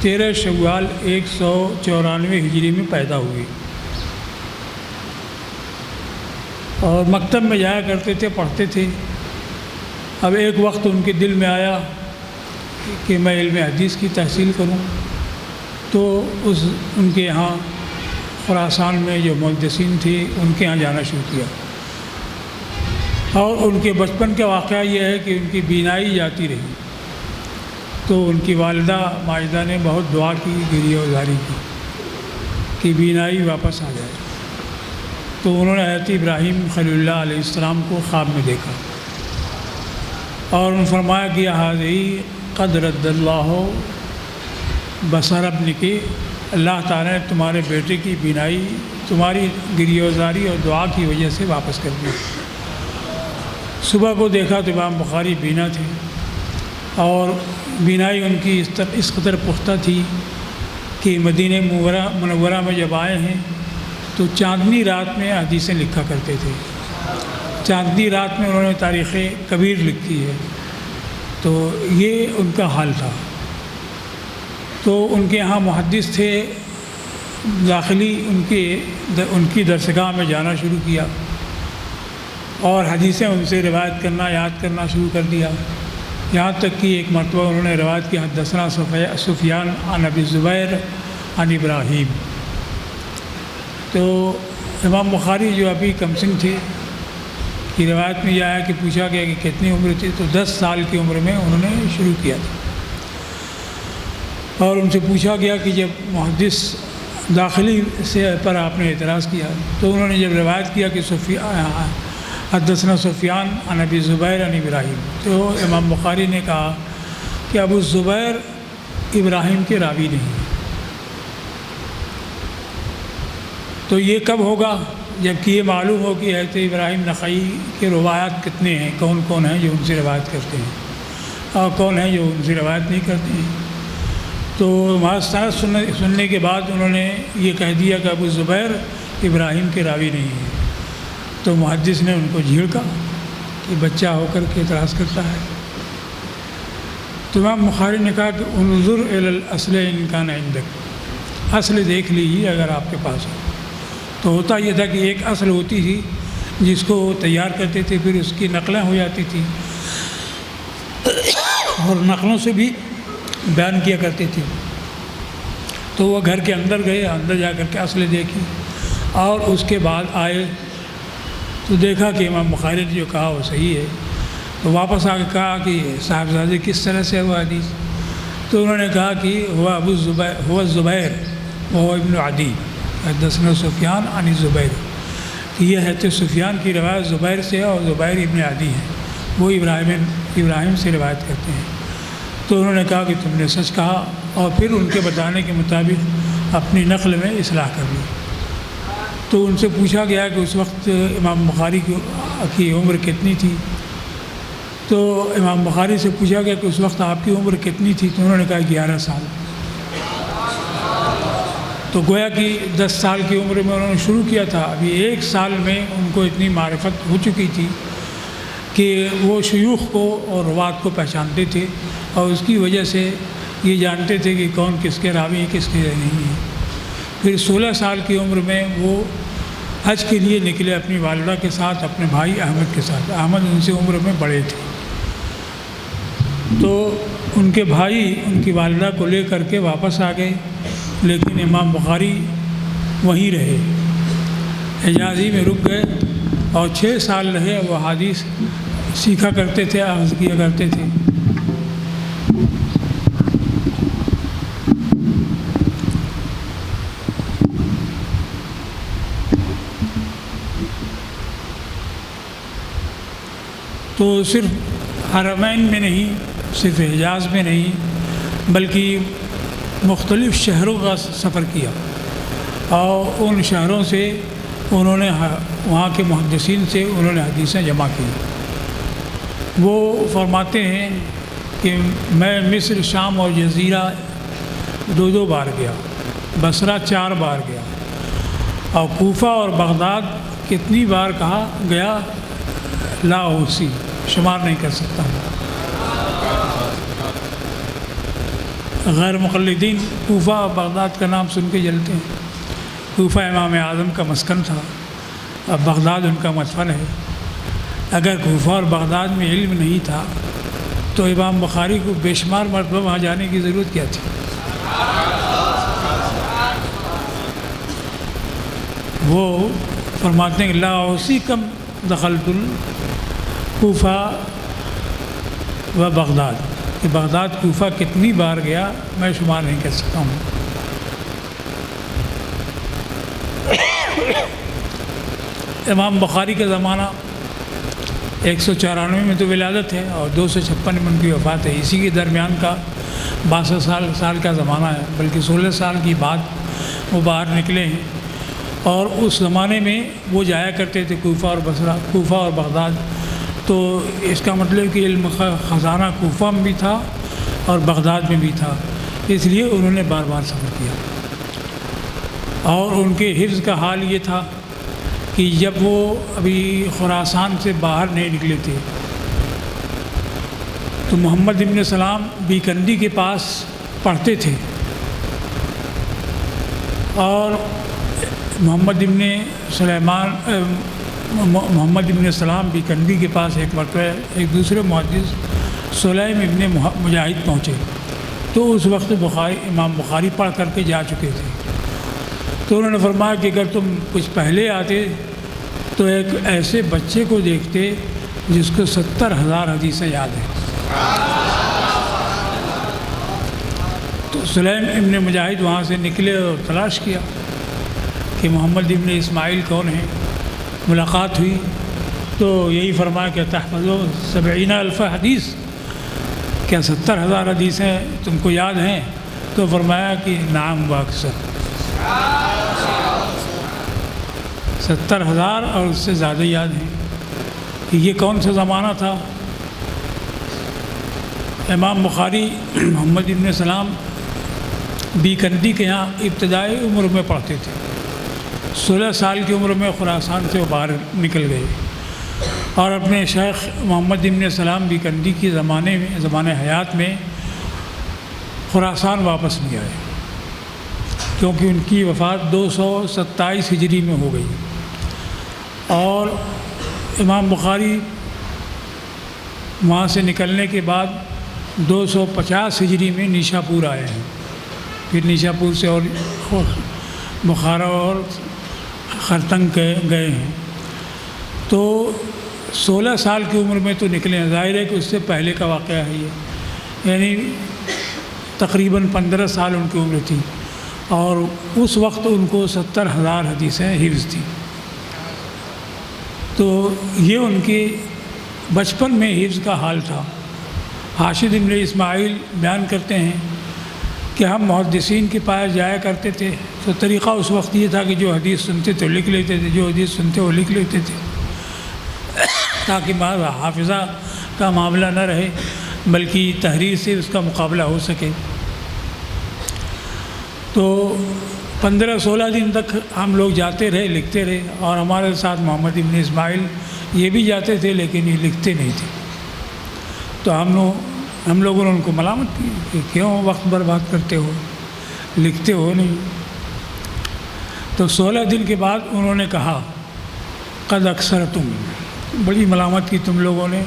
13 شوال 194 ہجری میں پیدا ہوئے، اور مکتب میں جایا کرتے تھے، پڑھتے تھے۔ اب ایک وقت ان کے دل میں آیا کہ میں علم حدیث کی تحصیل کروں، تو ان کے یہاں خراسان میں جو محدثین تھے ان کے یہاں جانا شروع کیا۔ اور ان کے بچپن کا واقعہ یہ ہے کہ ان کی بینائی جاتی رہی، تو ان کی والدہ ماجدہ نے بہت دعا کی، گریہ وزاری کی کہ بینائی واپس آ جائے۔ تو انہوں نے حضرت ابراہیم خلیل اللہ علیہ السلام کو خواب میں دیکھا، اور انہوں نے فرمایا کہ حاضی قد رد اللہ بصر ابن کی، اللہ تعالیٰ نے تمہارے بیٹے کی بینائی تمہاری گریہ وزاری اور دعا کی وجہ سے واپس کر دی۔ صبح کو دیکھا تو امام بخاری بینا تھے، اور بینائی ان کی اس قدر پختہ تھی کہ مدینہ منورہ میں جب آئے ہیں تو چاندنی رات میں حدیثیں لکھا کرتے تھے۔ چاندنی رات میں انہوں نے تاریخ کبیر لکھی ہے، تو یہ ان کا حال تھا۔ تو ان کے یہاں محدث تھے، داخلی ان کی درسگاہ میں جانا شروع کیا، اور حدیثیں ان سے روایت کرنا، یاد کرنا شروع کر دیا، یہاں تک کہ ایک مرتبہ انہوں نے روایت کی حدثنا سفیان عن ابی الزبیر عن ابراہیم۔ تو امام بخاری جو ابھی کمسن تھے، کی روایت میں یہ آیا کہ پوچھا گیا کہ کتنی عمر تھی، تو 10 سال کی عمر میں انہوں نے شروع کیا تھا۔ اور ان سے پوچھا گیا کہ جب محدث داخلی سے پر آپ نے اعتراض کیا، تو انہوں نے جب روایت کیا کہ حدثنا سفیان عن ابی الزبیر عن ابراہیم، تو امام بخاری نے کہا کہ ابو الزبیر ابراہیم کے راوی نہیں۔ تو یہ کب ہوگا؟ جب کہ یہ معلوم ہو کہ حضرت ابراہیم نخعی کے روایات کتنے ہیں، کون کون ہیں جو ان سے روایت کرتے ہیں اور کون ہیں جو ان سے روایت نہیں کرتے ہیں۔ تو مستند سننے کے بعد انہوں نے یہ کہہ دیا کہ ابو الزبیر ابراہیم کے راوی نہیں ہیں۔ تو محدث نے ان کو جھیڑکا کہ بچہ ہو کر کے اعتراض کرتا ہے۔ تو امام بخاری نے کہا کہ انظر الی الاصل ان کان عندک، اصل دیکھ لیجیے اگر آپ کے پاس ہو۔ تو ہوتا یہ تھا کہ ایک اصل ہوتی تھی جس کو تیار کرتے تھے، پھر اس کی نقلیں ہو جاتی تھی، اور نقلوں سے بھی بیان کیا کرتے تھے۔ تو وہ گھر کے اندر گئے، اندر جا کر کے اصل دیکھی، اور اس کے بعد آئے تو دیکھا کہ امام بخاری نے جو کہا وہ صحیح ہے۔ تو واپس آ کے کہا کہ صاحبزادے کس طرح سے ہوا حدیث؟ تو انہوں نے کہا کہ ہوا ابو الزبیر، ہوا الزبیر وہ ابن عدی حدثنا سفیان عن الزبیر، کہ یہ حضرت سفیان کی روایت زبیر سے ہے، اور زبیر ابن عدی ہے، وہ ابراہیم سے روایت کرتے ہیں۔ تو انہوں نے کہا کہ تم نے سچ کہا، اور پھر ان کے بتانے کے مطابق اپنی نقل میں اصلاح کر لی۔ تو ان سے پوچھا گیا کہ اس وقت امام بخاری کی عمر کتنی تھی؟ تو امام بخاری سے پوچھا گیا کہ اس وقت آپ کی عمر کتنی تھی؟ تو انہوں نے کہا 11 سال۔ تو گویا کہ 10 سال کی عمر میں انہوں نے شروع کیا تھا، ابھی 1 سال میں ان کو اتنی معرفت ہو چکی تھی کہ وہ شیوخ کو اور روات کو پہچانتے تھے، اور اس کی وجہ سے یہ جانتے تھے کہ کون کس کے راوی ہیں، کس کے نہیں ہیں۔ پھر 16 سال کی عمر میں وہ حج کے لیے نکلے اپنی والدہ کے ساتھ، اپنے بھائی احمد کے ساتھ۔ احمد ان سے عمر میں بڑے تھے، تو ان کے بھائی ان کی والدہ کو لے کر کے واپس آ گئے، لیکن امام بخاری وہیں رہے، حجازی میں رک گئے، اور 6 سال رہے۔ وہ حدیث سیکھا کرتے تھے، اخذ کیا کرتے تھے۔ تو صرف حرمین میں نہیں، صرف حجاز میں نہیں، بلکہ مختلف شہروں کا سفر کیا، اور ان شہروں سے انہوں نے وہاں کے محدثین سے انہوں نے حدیثیں جمع کی۔ وہ فرماتے ہیں کہ میں مصر، شام اور جزیرہ 2 بار گیا، بصرہ 4 بار گیا، اور کوفہ اور بغداد کتنی بار کہا گیا لا احصی، شمار نہیں کر سکتا ہوں۔ غیر مقلدین کوفہ اور بغداد کا نام سن کے جلتے ہیں۔ کوفہ امام اعظم کا مسکن تھا، اب بغداد ان کا مدفن ہے۔ اگر کوفہ اور بغداد میں علم نہیں تھا تو امام بخاری کو بے شمار مرتبہ وہاں جانے کی ضرورت کیا تھی؟ وہ فرماتے ہیں لا احصی کم دخلت الکوفہ و بغداد، کہ بغداد کوفہ کتنی بار گیا میں شمار نہیں کر سکتا ہوں۔ امام بخاری کا زمانہ 194 میں تو ولادت ہے اور 256 میں ان کی وفات ہے، اسی کے درمیان کا 62 سال کا زمانہ ہے، بلکہ 16 سال کی بعد وہ باہر نکلے ہیں۔ اور اس زمانے میں وہ جایا کرتے تھے کوفہ اور بصرہ، کوفہ اور بغداد، تو اس کا مطلب کہ علم کا خزانہ کوفہ میں بھی تھا اور بغداد میں بھی تھا، اس لیے انہوں نے بار بار سفر کیا۔ اور ان کے حفظ کا حال یہ تھا کہ جب وہ ابھی خراسان سے باہر نہیں نکلے تھے تو محمد ابن سلام بیکندی کے پاس پڑھتے تھے، اور محمد ابن سلام بیکندی کے پاس ایک مرتبہ ایک دوسرے محدث سلیم ابن مجاہد پہنچے، تو اس وقت امام بخاری پڑھ کر کے جا چکے تھے۔ تو انہوں نے فرمایا کہ اگر تم کچھ پہلے آتے تو ایک ایسے بچے کو دیکھتے جس کو 70,000 حدیثیں یاد ہیں۔ تو سلیم ابن مجاہد وہاں سے نکلے اور تلاش کیا کہ محمد ابن اسماعیل کون ہیں۔ ملاقات ہوئی تو یہی فرمایا کہ تحفظ 70,000 حدیث، کیا 70,000 حدیثیں تم کو یاد ہیں؟ تو فرمایا کہ نعم و اکثر، 70,000 اور اس سے زیادہ یاد ہیں۔ کہ یہ کون سا زمانہ تھا؟ امام بخاری محمد ابن سلام بیکندی کے یہاں ابتدائی عمر میں پڑھتے تھے، 16 سال کی عمر میں خراسان سے وہ باہر نکل گئے، اور اپنے شیخ محمد ابن سلام بیکندی کی زمانے حیات میں خراسان واپس نہیں آئے، کیونکہ ان کی وفات 227 ہجری میں ہو گئی، اور امام بخاری وہاں سے نکلنے کے بعد 250 ہجری میں نیشاپور آئے ہیں، پھر نیشاپور سے اور بخارا اور خرطنگ گئے ہیں۔ تو 16 سال کی عمر میں تو نکلے ہیں، ظاہر ہے کہ اس سے پہلے کا واقعہ ہے یہ، یعنی تقریباً 15 سال ان کی عمر تھی، اور اس وقت ان کو 70,000 حدیثیں حفظ تھیں۔ تو یہ ان کے بچپن میں حفظ کا حال تھا۔ حاشد ابن اسماعیل بیان کرتے ہیں کہ ہم محدثین کے پاس جایا کرتے تھے تو طریقہ اس وقت یہ تھا کہ جو حدیث سنتے تھے لکھ لیتے تھے، جو حدیث سنتے وہ لکھ لیتے تھے، تاکہ بعض حافظہ کا معاملہ نہ رہے بلکہ تحریر سے اس کا مقابلہ ہو سکے۔ تو 15-16 دن تک ہم لوگ جاتے رہے، لکھتے رہے، اور ہمارے ساتھ محمد ابن اسماعیل یہ بھی جاتے تھے لیکن یہ لکھتے نہیں تھے۔ تو ہم لوگوں نے ان کو ملامت کی کہ کیوں وقت برباد کرتے ہو، لکھتے ہو نہیں۔ تو 16 دن کے بعد انہوں نے کہا قد اکثرتم، بڑی ملامت کی تم لوگوں نے،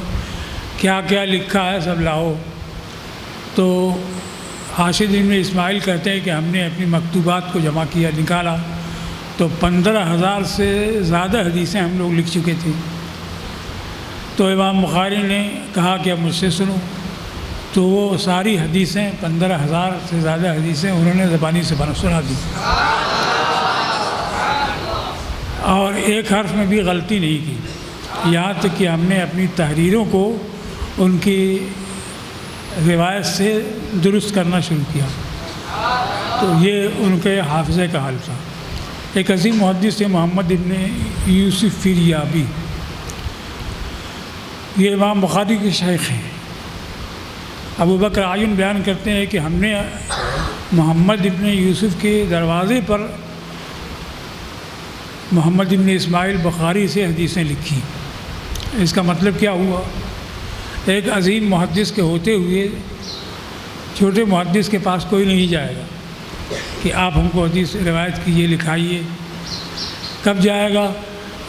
کیا کیا لکھا ہے سب لاؤ۔ تو حاشد ابن اسماعیل کہتے ہیں کہ ہم نے اپنی مکتوبات کو جمع کیا، نکالا تو 15,000 سے زیادہ حدیثیں ہم لوگ لکھ چکے تھے۔ تو امام بخاری نے کہا کہ اب مجھ سے سنو، تو وہ ساری حدیثیں 15,000 سے زیادہ حدیثیں انہوں نے زبانی سے سنا دی، اور ایک حرف میں بھی غلطی نہیں کی، یہاں تک کہ ہم نے اپنی تحریروں کو ان کی روایت سے درست کرنا شروع کیا۔ تو یہ ان کے حافظے کا حال تھا۔ ایک عظیم محدث تھے محمد ابن یوسف فریابی، یہ امام بخاری کے شیخ ہیں۔ ابو بکر عیون بیان کرتے ہیں کہ ہم نے محمد ابن یوسف کے دروازے پر محمد ابن اسماعیل بخاری سے حدیثیں لکھی۔ اس کا مطلب کیا ہوا؟ ایک عظیم محدث کے ہوتے ہوئے چھوٹے محدث کے پاس کوئی نہیں جائے گا کہ آپ ہم کو حدیث روایت کیجیے، لکھائیے۔ کب جائے گا؟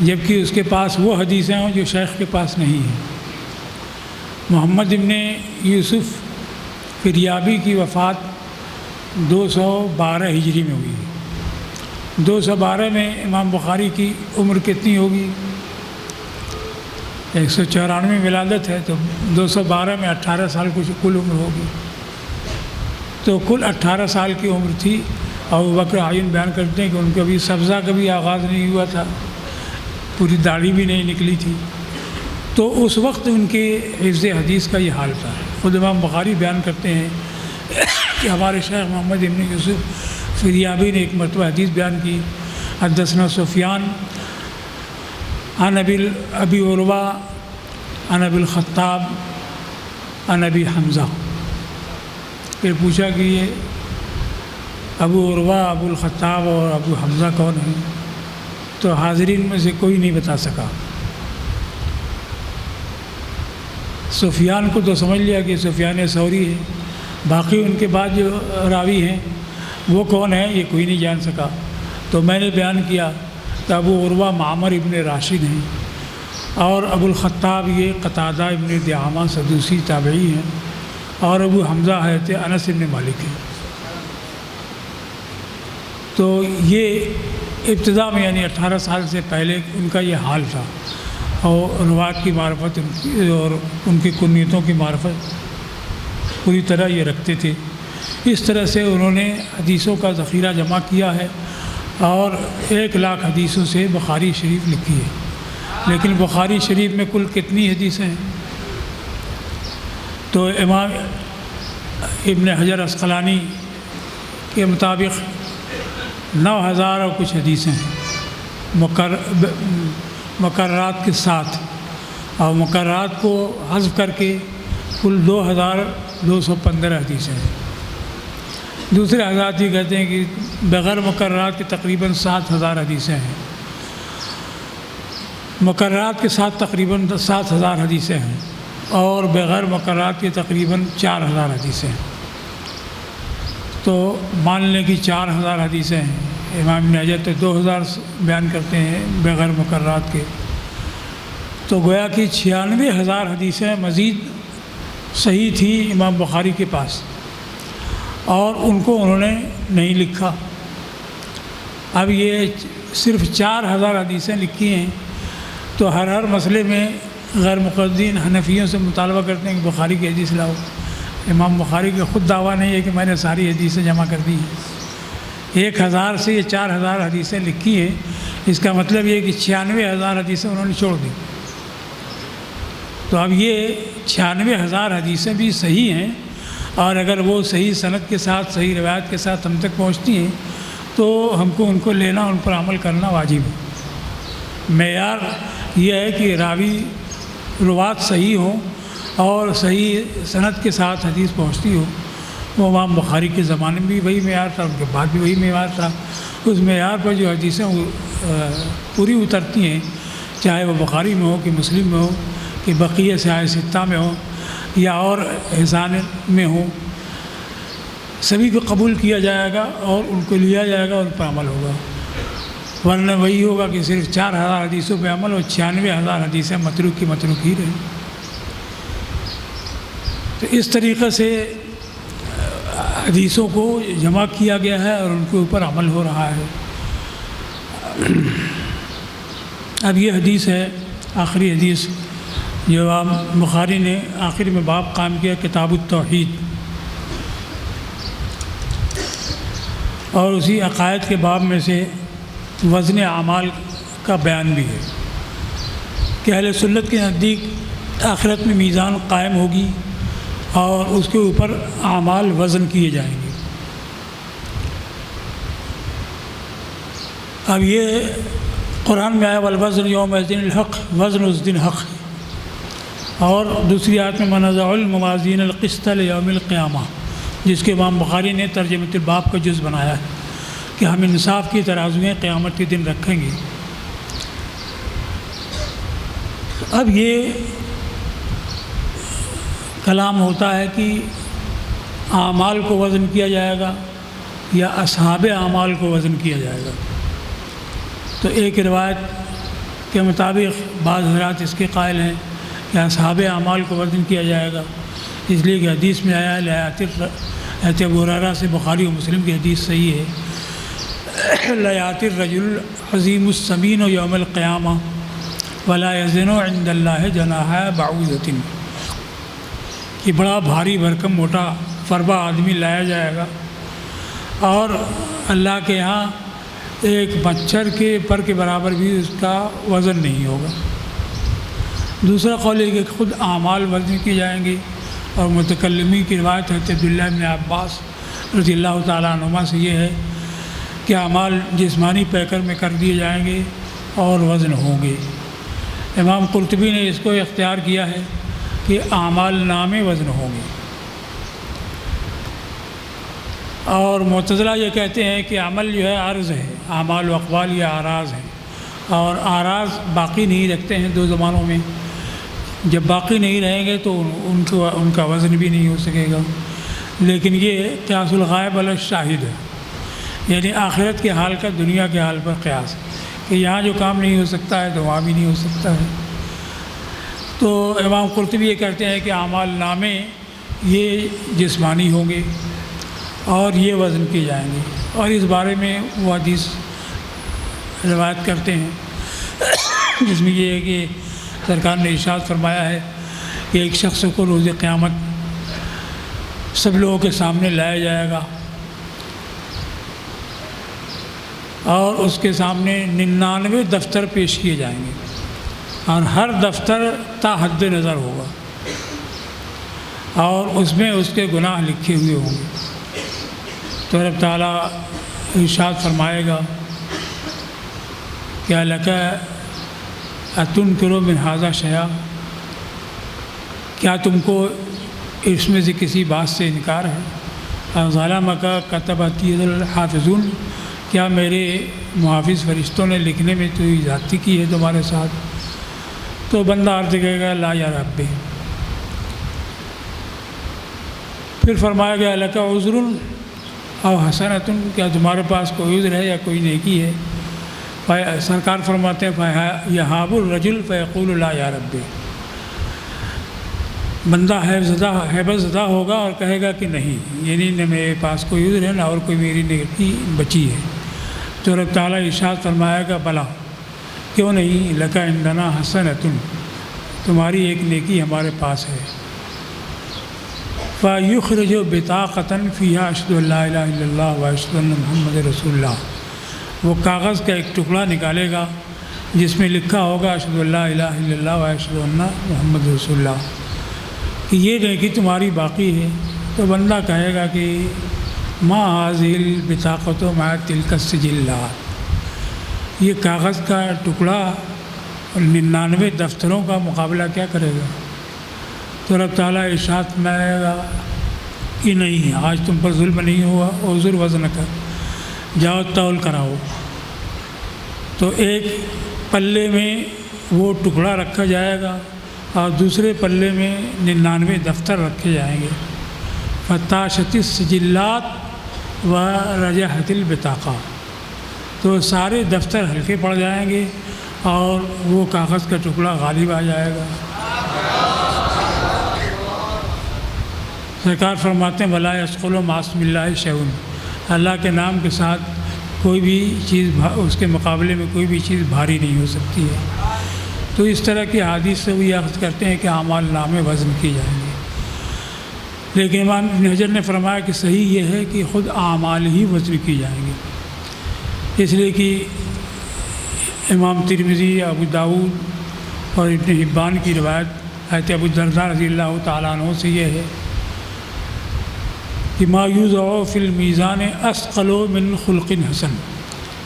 جبکہ اس کے پاس وہ حدیثیں ہوں جو شیخ کے پاس نہیں ہیں۔ محمد ابن یوسف فریابی کی وفات 212 ہجری میں ہوئی ہے۔ 212 میں امام بخاری کی عمر کتنی ہوگی؟ 194 ولادت ہے، تو 212 میں 18 سال کل عمر ہوگی، تو کل 18 سال کی عمر تھی۔ ابو بکر عین بیان کرتے ہیں کہ ان کو ابھی سبزہ کا بھی آغاز نہیں ہوا تھا، پوری داڑھی بھی نہیں نکلی تھی، تو اس وقت ان کے حفظ حدیث کا یہ حال تھا۔ خود امام بخاری بیان کرتے ہیں کہ ہمارے شیخ محمد ابن یوسف فریابی نے ایک مرتبہ حدیث بیان کی، حدثنا سفیان عن ابی عروہ عن ابی الخطاب عن ابی حمزہ۔ پھر پوچھا کہ یہ ابو عروہ، ابو الخطاب اور ابو حمزہ کون ہیں؟ تو حاضرین میں سے کوئی نہیں بتا سکا۔ سفیان کو تو سمجھ لیا کہ سفیان ثوری ہے، باقی ان کے بعد جو راوی ہیں وہ کون ہیں یہ کوئی نہیں جان سکا۔ تو میں نے بیان کیا کہ ابو عروہ معمر ابن راشد ہیں، اور ابو الخطاب یہ قتادہ ابن دعامہ سدوسی تابعی ہیں، اور ابو حمزہ حضرت انس ابن مالک ہیں۔ تو یہ ابتدا میں یعنی 18 سال سے پہلے ان کا یہ حال تھا، اور روایت کی معرفت اور ان کی کنیتوں کی معرفت پوری طرح یہ رکھتے تھے۔ اس طرح سے انہوں نے حدیثوں کا ذخیرہ جمع کیا ہے، اور 1,00,000 حدیثوں سے بخاری شریف لکھی ہے۔ لیکن بخاری شریف میں کل کتنی حدیثیں ہیں؟ تو امام ابن حجر عسقلانی کے مطابق 9,000 اور کچھ حدیثیں ہیں مقررات کے ساتھ، اور مقررات کو حذف کر کے کل 2,215 حدیثیں ہیں۔ دوسرے حضرات یہ کہتے ہیں کہ بغیر مقررات کے تقریباً 7,000 حدیثیں ہیں، مقررات کے ساتھ تقریباً 7,000 حدیثیں ہیں، اور بغیر مقررات کے تقریباً 4,000 حدیثیں ہیں۔ تو مان لیں کہ 4,000 حدیثیں ہیں۔ امام ابن حجر تو 2,000 بیان کرتے ہیں بغیر مقررات کے، تو گویا کہ 96,000 حدیثیں مزید صحیح تھیں امام بخاری کے پاس، اور ان کو انہوں نے نہیں لکھا۔ اب یہ صرف 4,000 حدیثیں لکھی ہیں، تو ہر مسئلے میں غیر مقلدین حنفیوں سے مطالبہ کرتے ہیں کہ بخاری کی حدیث لاؤ۔ امام بخاری کا خود دعویٰ نہیں ہے کہ میں نے ساری حدیثیں جمع کر دی ہیں۔ 1,000 سے یہ 4,000 حدیثیں لکھی ہیں، اس کا مطلب یہ کہ 96,000 حدیثیں انہوں نے چھوڑ دی۔ تو اب یہ 96,000 حدیثیں بھی صحیح ہیں، اور اگر وہ صحیح سند کے ساتھ، صحیح روایت کے ساتھ ہم تک پہنچتی ہیں تو ہم کو ان کو لینا، ان پر عمل کرنا واجب ہے۔ معیار یہ ہے کہ راوی روات صحیح ہوں اور صحیح سند کے ساتھ حدیث پہنچتی ہو۔ وہ امام بخاری کے زمانے میں بھی وہی معیار تھا، ان کے بعد بھی وہی معیار تھا۔ اس معیار پر جو حدیثیں پوری اترتی ہیں، چاہے وہ بخاری میں ہو کہ مسلم میں ہو کہ بقیہ سیاہ ستہ میں ہو یا اور احسان میں ہو، سبھی کو قبول کیا جائے گا اور ان کو لیا جائے گا، ان پر عمل ہوگا۔ ورنہ وہی ہوگا کہ صرف 4,000 حدیثوں پہ عمل اور 96,000 حدیثیں متروک کی متروک ہی رہیں۔ تو اس طریقے سے حدیثوں کو جمع کیا گیا ہے اور ان کے اوپر عمل ہو رہا ہے۔ اب یہ حدیث ہے آخری حدیث جو امام بخاری نے آخر میں باب قائم کیا، کتاب التوحید، اور اسی عقائد کے باب میں سے وزن اعمال کا بیان بھی ہے کہ اہل سنت کے نزدیک آخرت میں میزان قائم ہوگی اور اس کے اوپر اعمال وزن کیے جائیں گے۔ اب یہ قرآن میں آیا والوزن یومئذ الحق، وزن اس دن حق ہے، اور دوسری آیت میں ونضع الموازین القسط لیوم القیامہ، جس کے امام بخاری نے ترجمۃ الباب کا جز بنایا ہے کہ ہم انصاف کی ترازویں قیامت کے دن رکھیں گے۔ اب یہ کلام ہوتا ہے کہ اعمال کو وزن کیا جائے گا یا اصحاب اعمال کو وزن کیا جائے گا۔ تو ایک روایت کے مطابق بعض حضرات اس کے قائل ہیں کہ اصحاب اعمال کو وزن کیا جائے گا، اس لیے کہ حدیث میں آیا ہے ابو ہریرہ سے، بخاری و مسلم کی حدیث صحیح ہے، لیات الرجل عظیم السمین یوم القیامہ ولا یزن عند اللہ جناح بعوضۃ، کہ بڑا بھاری بھرکم موٹا فربا آدمی لایا جائے گا اور اللہ کے ہاں ایک مچھر کے پر کے برابر بھی اس کا وزن نہیں ہوگا۔ دوسرا قول ہے کہ خود اعمال وزن کی جائیں گے، اور متکلمین کی روایت ہے عبداللہ بن عباس رضی اللہ تعالیٰ عنہما سے یہ ہے کہ اعمال جسمانی پیکر میں کر دیے جائیں گے اور وزن ہوں گے۔ امام قرطبی نے اس کو اختیار کیا ہے کہ اعمال نامے وزن ہوں گے، اور معتزلہ یہ کہتے ہیں کہ عمل جو ہے عرض ہے، اعمال و اقوال یا اعراض ہیں، اور اعراض باقی نہیں رکھتے ہیں دو زمانوں میں، جب باقی نہیں رہیں گے تو ان کا وزن بھی نہیں ہو سکے گا۔ لیکن یہ قیاس الغائب علی الشاہد ہے، یعنی آخرت کے حال کا دنیا کے حال پر قیاس ہے کہ یہاں جو کام نہیں ہو سکتا ہے تو وہاں بھی نہیں ہو سکتا ہے۔ تو امام قرطبی یہ کہتے ہیں کہ اعمال نامے یہ جسمانی ہوں گے اور یہ وزن کیے جائیں گے، اور اس بارے میں وہ حدیث روایت کرتے ہیں جس میں یہ ہے کہ سرکار نے ارشاد فرمایا ہے کہ ایک شخص کو روز قیامت سب لوگوں کے سامنے لایا جائے گا اور اس کے سامنے 99 دفتر پیش کیے جائیں گے، اور ہر دفتر تا حد نظر ہوگا، اور اس میں اس کے گناہ لکھے ہوئے ہوں گے۔ تو رب تعالیٰ ارشاد فرمائے گا کہ لک اتنکر من ھذا شیئا، کیا تم کو اس میں سے کسی بات سے انکار ہے؟ ظلمک کتبت الحافظون، کیا میرے محافظ فرشتوں نے لکھنے میں تو زیادتی کی ہے تمہارے ساتھ؟ تو بندہ عرض کہے گا لا یا رب۔ پھر فرمایا گیا لک عذر او حسنۃ، کیا تمہارے پاس کوئی عذر ہے یا کوئی نیکی ہے؟ سرکار فرماتے ہیں یہاب الرجل فیقول لا یا رب، بندہ ہیبت زدہ ہوگا اور کہے گا کہ نہیں، یعنی نہ میرے پاس کوئی عذر ہے نہ اور کوئی میری نیکی بچی ہے۔ تو رب تعالیٰ ارشاد فرمائے گا بلا، کیوں نہیں، لک عندنا حسنۃ، تمہاری ایک نیکی ہمارے پاس ہے۔ فیخرج بطاقۃ فیہا اشہد ان لا الہ الا اللہ واشہد ان محمد رسول اللہ، وہ کاغذ کا ایک ٹکڑا نکالے گا جس میں لکھا ہوگا اشہد ان لا الہ الا اللہ واشہد ان محمد رسول اللہ، کہ یہ نیکی تمہاری باقی ہے۔ تو بندہ کہے گا کہ ما ھذہ البطاقۃ مع تلک السجلات، یہ کاغذ کا ٹکڑا 99 دفتروں کا مقابلہ کیا کرے گا؟ تو رب تعالیٰ ارشاد فرمائے گا کہ نہیں، آج تم پر ظلم نہیں ہوا، عذر وزن کر، جاؤ تول کراؤ۔ تو ایک پلے میں وہ ٹکڑا رکھا جائے گا اور دوسرے پلے میں 99 دفتر رکھے جائیں گے۔ فتاشت السجلات و رجحت البطاقہ، تو سارے دفتر ہلکے پڑ جائیں گے اور وہ کاغذ کا ٹکڑا غالب آ جائے گا۔ سرکار فرماتے ہیں ولا یثقل مع اسم اللہ شیء، اللہ کے نام کے ساتھ کوئی بھی چیز اس کے مقابلے میں کوئی بھی چیز بھاری نہیں ہو سکتی ہے۔ تو اس طرح کی حدیث سے وہ یہ اخذ کرتے ہیں کہ اعمال نامے وزن کیے جائیں گے، لیکن امام ابن حجر نے فرمایا کہ صحیح یہ ہے کہ خود اعمال ہی وزن کی جائیں گے، اس لیے کہ امام ترمذی، ابو داؤد اور ابن حبان کی روایت حضرت ابو الدرداء رضی اللہ تعالیٰ عنہ سے یہ ہے کہ ما یوضع فی المیزان اثقل من خلق حسن،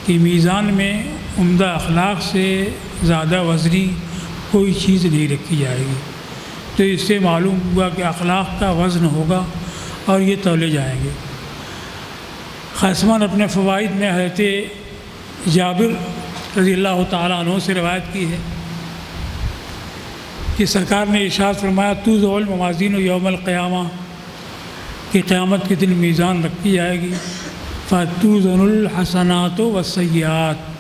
کہ میزان میں عمدہ اخلاق سے زیادہ وزنی کوئی چیز نہیں رکھی جائے گی۔ تو اس سے معلوم ہوا کہ اخلاق کا وزن ہوگا اور یہ تولے جائیں گے۔ خاصماً اپنے فوائد میں حضرت جابر رضی اللہ تعالیٰ عنہ سے روایت کی ہے کہ سرکار نے ارشاد فرمایا توضع الموازین یوم القیامہ، کہ قیامت کے دن میزان رکھی جائے گی، فتوزن الحسنات والسیئات،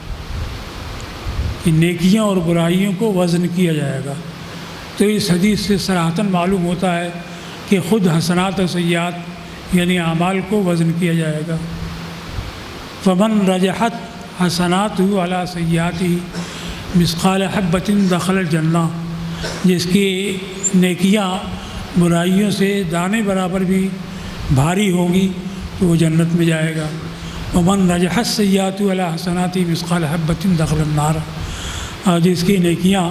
کہ نیکیاں اور برائیوں کو وزن کیا جائے گا۔ تو اس حدیث سے صراحتاً معلوم ہوتا ہے کہ خود حسنات اور سیئات یعنی اعمال کو وزن کیا جائے گا۔ فمن رجحت حسناتہ علی سیئاتہ مثقال حبۃ دخل الجنہ، جس کی نیکیاں برائیوں سے دانے برابر بھی بھاری ہوں گی تو وہ جنت میں جائے گا۔ ومن رجحت سیئاتہ علی حسناتہ مثقال حبۃ دخل النار، اور جس کی نیکیاں،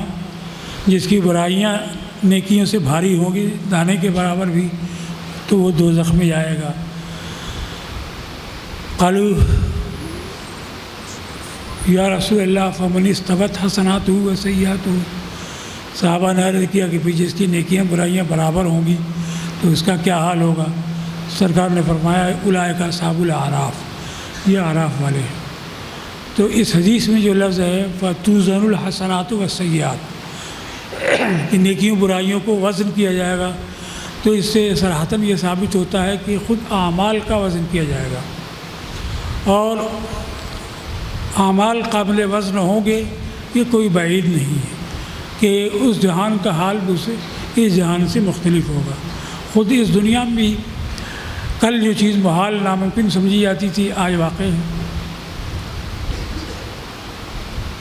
جس کی برائیاں نیکیوں سے بھاری ہوں گی دانے کے برابر بھی، تو وہ دوزخ میں جائے گا۔ قالوا یا رسول اللہ فمن استوت حسناتہ و سیئاتہ، صحابہ نے عرض کیا کہ جس کی نیکیاں برائیاں برابر ہوں گی تو اس کا کیا حال ہوگا؟ سرکار نے فرمایا اولئک اصحاب الاعراف، یہ اعراف والے ہیں۔ تو اس حدیث میں جو لفظ ہے فتوزن الحسنات والسیئات، کہ نیکیوں برائیوں کو وزن کیا جائے گا، تو اس سے صراحتاً یہ ثابت ہوتا ہے کہ خود اعمال کا وزن کیا جائے گا، اور اعمال قابل وزن ہوں گے، یہ کوئی بعید نہیں ہے کہ اس جہان کا حال دوسرے اس جہان سے مختلف ہوگا۔ خود اس دنیا میں بھی کل جو چیز محال ناممکن سمجھی جاتی تھی آج واقع ہے۔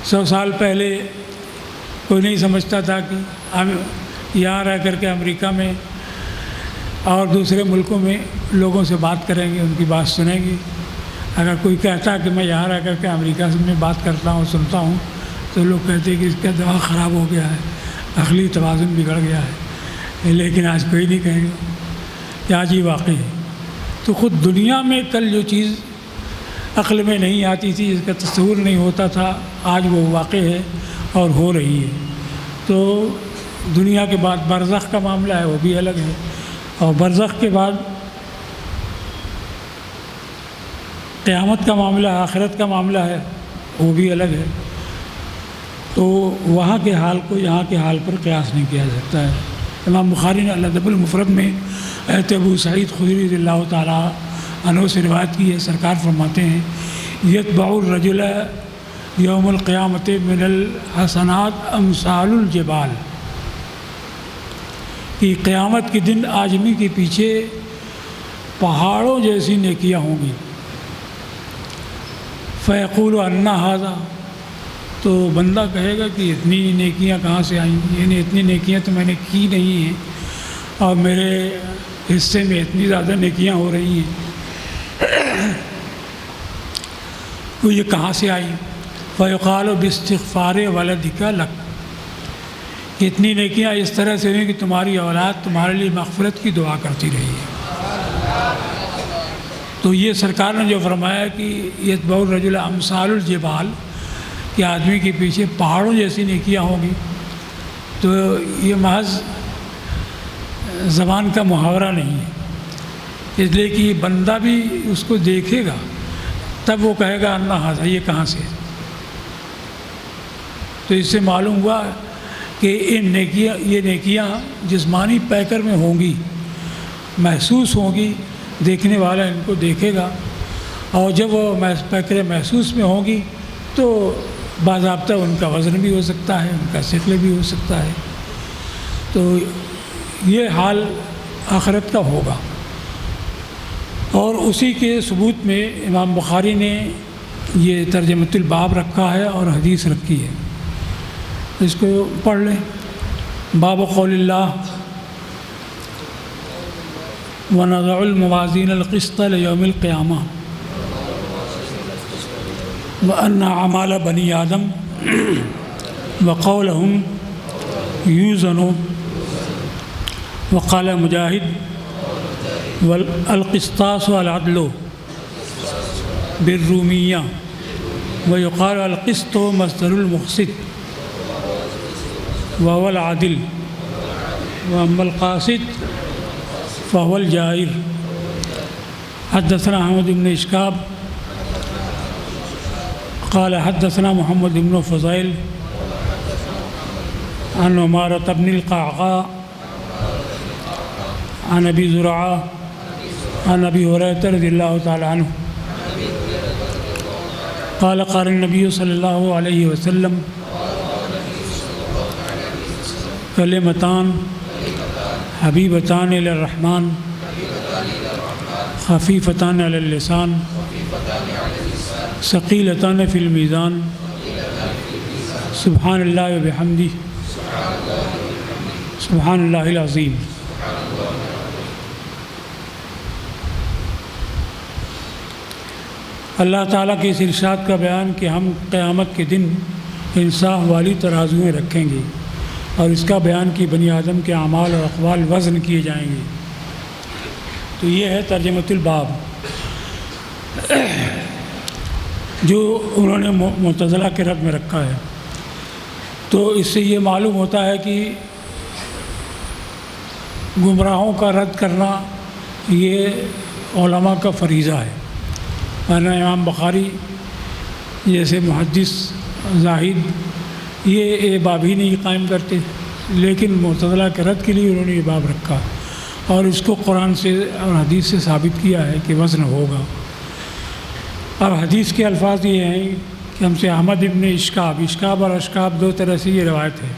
100 سال پہلے کوئی نہیں سمجھتا تھا کہ ہم یہاں رہ کر کے امریکہ میں اور دوسرے ملکوں میں لوگوں سے بات کریں گے، ان کی بات سنیں گے۔ اگر کوئی کہتا کہ میں یہاں رہ کر کے امریکہ میں بات کرتا ہوں، سنتا ہوں، تو لوگ کہتے ہیں کہ اس کا دماغ خراب ہو گیا ہے، عقلی توازن بگڑ گیا ہے۔ لیکن آج کوئی نہیں کہے گا کہ آج یہ واقع ہے۔ تو خود دنیا میں کل جو چیز عقل میں نہیں آتی تھی، جس کا تصور نہیں ہوتا تھا، آج وہ واقع ہے اور ہو رہی ہے۔ تو دنیا کے بعد برزخ کا معاملہ ہے، وہ بھی الگ ہے، اور برزخ کے بعد قیامت کا معاملہ، آخرت کا معاملہ ہے، وہ بھی الگ ہے۔ تو وہاں کے حال کو یہاں کے حال پر قیاس نہیں کیا جا سکتا ہے۔ امام بخاری نے الادب المفرد میں حضرت ابو سعید خدری رضی اللہ تعالیٰ عنہ سے روایت کی ہے، سرکار فرماتے ہیں یتبع الرجل یوم القیامت من الحسنات امثال الجبال، کہ قیامت کے دن آدمی کے پیچھے پہاڑوں جیسی نیکیاں ہوں گی۔ فیقول انا ھذا، تو بندہ کہے گا کہ اتنی نیکیاں کہاں سے آئیں، یعنی اتنی نیکیاں تو میں نے کی نہیں ہیں، اور میرے حصے میں اتنی زیادہ نیکیاں ہو رہی ہیں، تو یہ کہاں سے آئی؟ فیقال باستغفار ولدک لک، کہ اتنی نیکیاں اس طرح سے ہوئیں کہ تمہاری اولاد تمہارے لیے مغفرت کی دعا کرتی رہی ہے۔ تو یہ سرکار نے جو فرمایا کہ یتبع الرجل امثال الجبال، کہ آدمی کے پیچھے پہاڑوں جیسی نیکیاں ہوں گی، تو یہ محض زبان کا محاورہ نہیں ہے، اس لیے کہ بندہ بھی اس کو دیکھے گا تب وہ کہے گا انا ھذا، یہ کہاں سے؟ تو اس سے معلوم ہوا کہ یہ نیکیاں جسمانی پیکر میں ہوں گی، محسوس ہوں گی، دیکھنے والا ان کو دیکھے گا، اور جب وہ پیکر محسوس میں ہوں گی تو باضابطہ ان کا وزن بھی ہو سکتا ہے، ان کا ثقل بھی ہو سکتا ہے۔ تو یہ حال آخرت کا ہوگا، اور اسی کے ثبوت میں امام بخاری نے یہ ترجمۃ الباب رکھا ہے اور حدیث رکھی ہے، اس کو پڑھ لیں۔ باب قول اللہ وَنَضَعُ الْمَوَازِينَ الْقِسْطَ لِيَوْمِ الْقِيَامَةِ وَأَنَّ أَعْمَالَ بَنِي آدَمَ وَقَوْلَهُمْ يُوزَنُ وقال مجاہد والقسطاس العدل بالرومیہ ويقال القسط مصدر المقسط وهو العادل وأما القاسط فهو الجائر حدثنا احمد بن اشکاب قال حدثنا محمد بن فضيل عن عمارة بن القعقاع عن أبي زرعة عن أبي هريرة رضي الله تعالى عنه قال قال النبي صلى الله عليه وسلم كلمتان حبيبتان إلى الرحمن خفيفتان على اللسان ثقيلتان في الميزان سبحان الله وبحمده سبحان اللہ العظیم۔ اللہ تعالیٰ کے اس ارشاد کا بیان کہ ہم قیامت کے دن انصاف والی ترازویں رکھیں گے اور اس کا بیان کہ بنی آدم کے اعمال اور اقوال وزن کیے جائیں گے، تو یہ ہے ترجمۃ الباب جو انہوں نے معتزلہ کے رد میں رکھا ہے۔ تو اس سے یہ معلوم ہوتا ہے کہ گمراہوں کا رد کرنا یہ علماء کا فریضہ ہے، ورنہ امام بخاری جیسے محدث زاہد یہ باب ہی نہیں قائم کرتے، لیکن معتزلہ کے رد کے لیے انہوں نے یہ باب رکھا اور اس کو قرآن سے اور حدیث سے ثابت کیا ہے کہ وزن ہوگا۔ اب حدیث کے الفاظ یہ ہیں کہ ہم سے احمد ابن اشکاب اور اشکاب دو طرح سے یہ روایت ہے۔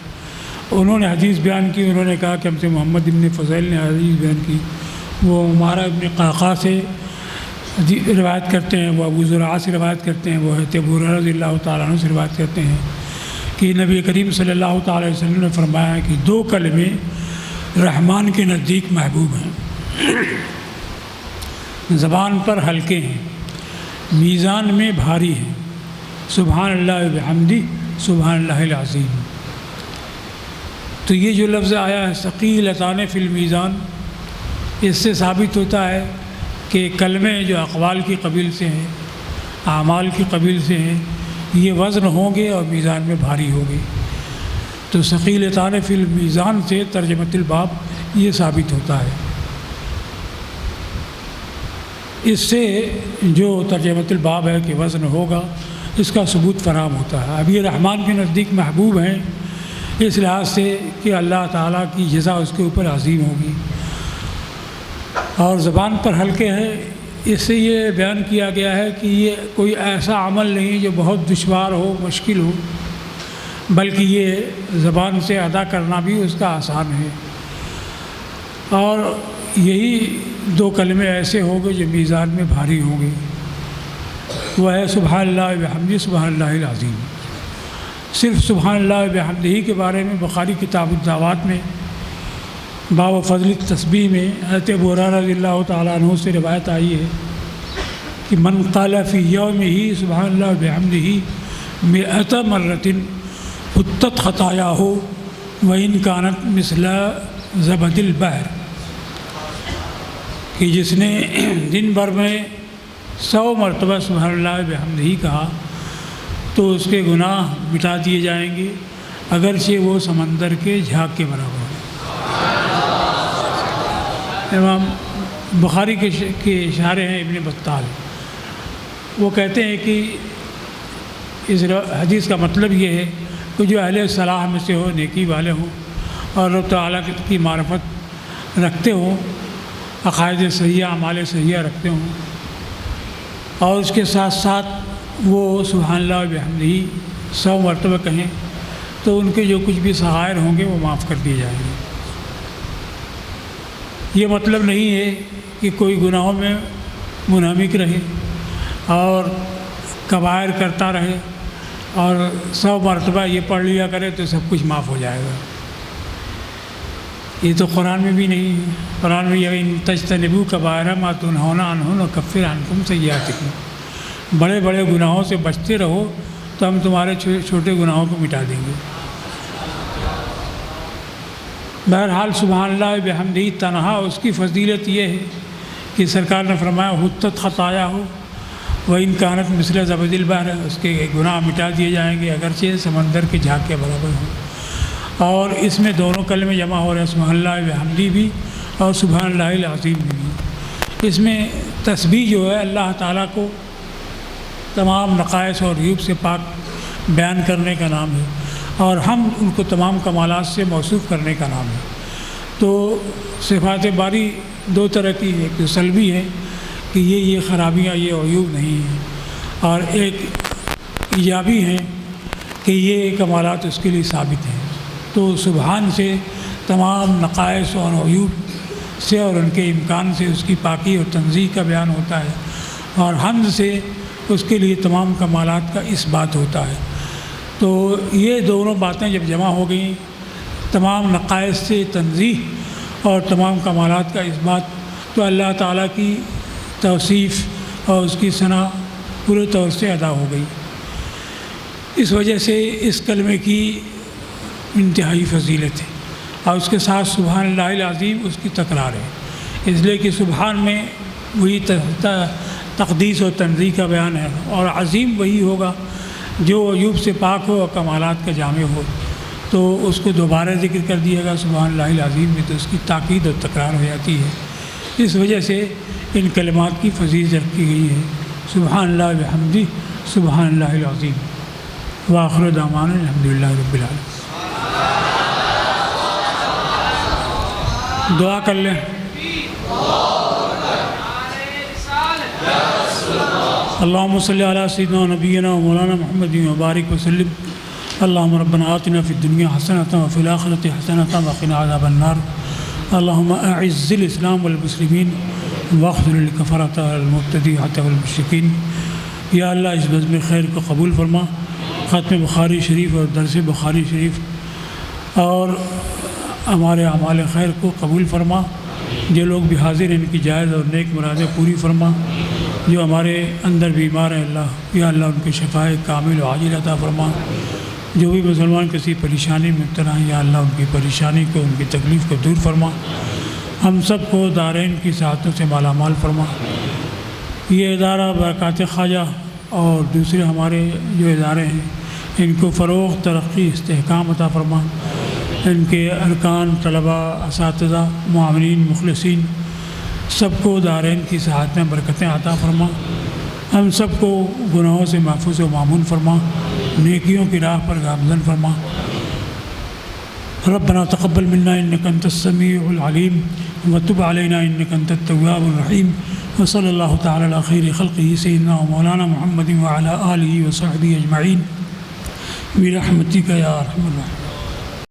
انہوں نے حدیث بیان کی، انہوں نے کہا کہ ہم سے محمد ابن فضیل نے حدیث بیان کی، وہ عمارہ ابن قعقاع سے روایت کرتے ہیں، وہ ابو زرعہ سے روایت کرتے ہیں، وہ حضرت ابو ہریرہ رضی اللہ تعالیٰ عنہ سے روایت کرتے ہیں کہ نبی کریم صلی اللہ تعالیٰ علیہ وسلم نے فرمایا ہے کہ دو کلمے رحمان کے نزدیک محبوب ہیں، زبان پر ہلکے ہیں، میزان میں بھاری ہیں، سبحان اللہ وبحمدہ سبحان اللہ العظیم۔ تو یہ جو لفظ آیا ہے ثقیلتان فی المیزان، اس سے ثابت ہوتا ہے کہ کلمے جو اقوال کی قبیل سے ہیں، اعمال کی قبیل سے ہیں، یہ وزن ہوں گے اور میزان میں بھاری ہوں گے۔ تو ثقیلتان فی المیزان سے ترجمۃ الباب یہ ثابت ہوتا ہے۔ اس سے جو ترجمۃ الباب ہے کہ وزن ہوگا، اس کا ثبوت فراہم ہوتا ہے۔ اب یہ رحمان کے نزدیک محبوب ہیں اس لحاظ سے کہ اللہ تعالیٰ کی جزا اس کے اوپر عظیم ہوگی، اور زبان پر ہلکے ہیں، اس سے یہ بیان کیا گیا ہے کہ یہ کوئی ایسا عمل نہیں جو بہت دشوار ہو، مشکل ہو، بلکہ یہ زبان سے ادا کرنا بھی اس کا آسان ہے۔ اور یہی دو کلمے ایسے ہوں گے جو میزان میں بھاری ہوں گے، وہ ہے سبحان اللہ وبحمدہ سبحان اللہ العظیم۔ صرف سبحان اللہ وبحمدہ کے بارے میں بخاری کتاب الدعوات میں باب فضل التسبیح میں حضرت ابو ہریرہ رضی اللہ تعالیٰ عنہ سے روایت آئی ہے کہ من قال فی یومہ سبحان اللہ وبحمدہ مئۃ مرۃ حطت خطایاہ وإن کانت مثل زبد البحر، کہ جس نے دن بھر میں 100 مرتبہ سبحان اللہ وبحمدہ کہا تو اس کے گناہ مٹا دیے جائیں گے، اگرچہ وہ سمندر کے جھاگ کے برابر ہو۔ امام بخاری کے اشارے ہیں ابن بطال، وہ کہتے ہیں کہ اس حدیث کا مطلب یہ ہے کہ جو اہل صلاح میں سے ہو، نیکی والے ہوں اور رب تعالیٰ کی معرفت رکھتے ہوں، عقائد صحیحہ اعمال صحیحہ رکھتے ہوں، اور اس کے ساتھ ساتھ وہ سبحان اللہ وبحمدہ 100 مرتبہ کہیں، تو ان کے جو کچھ بھی صغائر ہوں گے وہ معاف کر دیے جائیں گے۔ یہ مطلب نہیں ہے کہ کوئی گناہوں میں منہمک رہے اور کبائر کرتا رہے اور 100 مرتبہ یہ پڑھ لیا کرے تو سب کچھ معاف ہو جائے گا۔ یہ تو قرآن میں بھی نہیں ہے۔ قرآن میں یہ ان تجتنبوا کبائر ما تنہون عنہ نکفر عنکم سیئاتکم، بڑے بڑے گناہوں سے بچتے رہو تو ہم تمہارے چھوٹے گناہوں کو مٹا دیں گے۔ بہرحال سبحان اللہ وبحمدہ تنہا اس کی فضیلت یہ ہے کہ سرکار نے فرمایا حطت خطایا ہو وإن کانت مثل زبد البحر، اس کے گناہ مٹا دیے جائیں گے اگرچہ سمندر کے جھاگ کے برابر ہوں۔ اور اس میں دونوں کلمے جمع ہو رہے ہیں، سبحان اللہ وبحمدہ بھی اور سبحان اللہ العظیم بھی۔ اس میں تسبیح جو ہے اللہ تعالیٰ کو تمام نقائص اور عیوب سے پاک بیان کرنے کا نام ہے، اور ہم ان کو تمام کمالات سے موصوف کرنے کا نام ہے۔ تو صفات باری دو طرح کی، ایک تو سلبی ہے کہ یہ خرابیاں، یہ عیوب نہیں ہیں، اور ایک ایجابی ہیں کہ یہ کمالات اس کے لیے ثابت ہیں۔ تو سبحان سے تمام نقائص اور عیوب سے اور ان کے امکان سے اس کی پاکی اور تنزیہ کا بیان ہوتا ہے، اور حمد سے اس کے لیے تمام کمالات کا اثبات ہوتا ہے۔ تو یہ دونوں باتیں جب جمع ہو گئیں، تمام نقائص سے تنزیہ اور تمام کمالات کا اثبات، تو اللہ تعالیٰ کی توصیف اور اس کی ثنا پورے طور سے ادا ہو گئی۔ اس وجہ سے اس کلمے کی انتہائی فضیلت ہے، اور اس کے ساتھ سبحان اللہ العظیم اس کی تکرار ہے، اس لیے کہ سبحان میں وہی تقدیس و تنزیہ کا بیان ہے، اور عظیم وہی ہوگا جو عیوب سے پاک ہو اور کمالات کا جامع ہو۔ تو اس کو دوبارہ ذکر کر دیا گا سبحان اللہ العظیم میں، تو اس کی تاکید اور تکرار ہو جاتی ہے۔ اس وجہ سے ان کلمات کی فضیلت رکھی گئی ہے، سبحان اللہ بحمدہ سبحان اللہ العظیم۔ وآخر دعوانا الحمدللہ رب العالمین۔ دعا کر لیں۔ اللہم صلی علی سیدنا نبینا و مولانا محمد وبارک وسلم۔ اللہم ربنا آتنا فی الدنیا حسنۃ وفی الآخرۃ حسنۃ وقنا عذاب النار۔ اللہم اعز الاسلام والمسلمین واخذل الکفرۃ والمبتدعۃ والمشرکین۔ یا اللہ اس بزم خیر کو قبول فرما، ختم بخاری شریف اور درس بخاری شریف اور ہمارے اعمال خیر کو قبول فرما۔ جو لوگ بھی حاضر ہیں ان کی جائز اور نیک مرادیں پوری فرما۔ جو ہمارے اندر بیمار ہیں اللہ، یا اللہ ان کی شفاء کامل و عاجل عطا فرما۔ جو بھی مسلمان کسی پریشانی میں مبتلا ہیں، یا اللہ ان کی پریشانی کو، ان کی تکلیف کو دور فرما۔ ہم سب کو دارین کی سعادتوں سے مالا مال فرما۔ یہ ادارہ برکات خواجہ اور دوسرے ہمارے جو ادارے ہیں ان کو فروغ، ترقی، استحکام عطا فرما۔ ان کے ارکان، طلباء، اساتذہ، معاونین، مخلصین سب کو دارین کی سعادت میں برکتیں عطا فرما۔ ہم سب کو گناہوں سے محفوظ و معمون فرما، نیکیوں کی راہ پر گامزن فرما۔ ربنا تقبل منا انک انت السمیع العلیم وتب علینا انک انت التواب الرحیم۔ وصلی اللہ تعالی علی خیر خلقہ سیدنا و مولانا محمد وعلی آلہ وصحبہ اجمعین برحمتک یا ارحم الراحمین۔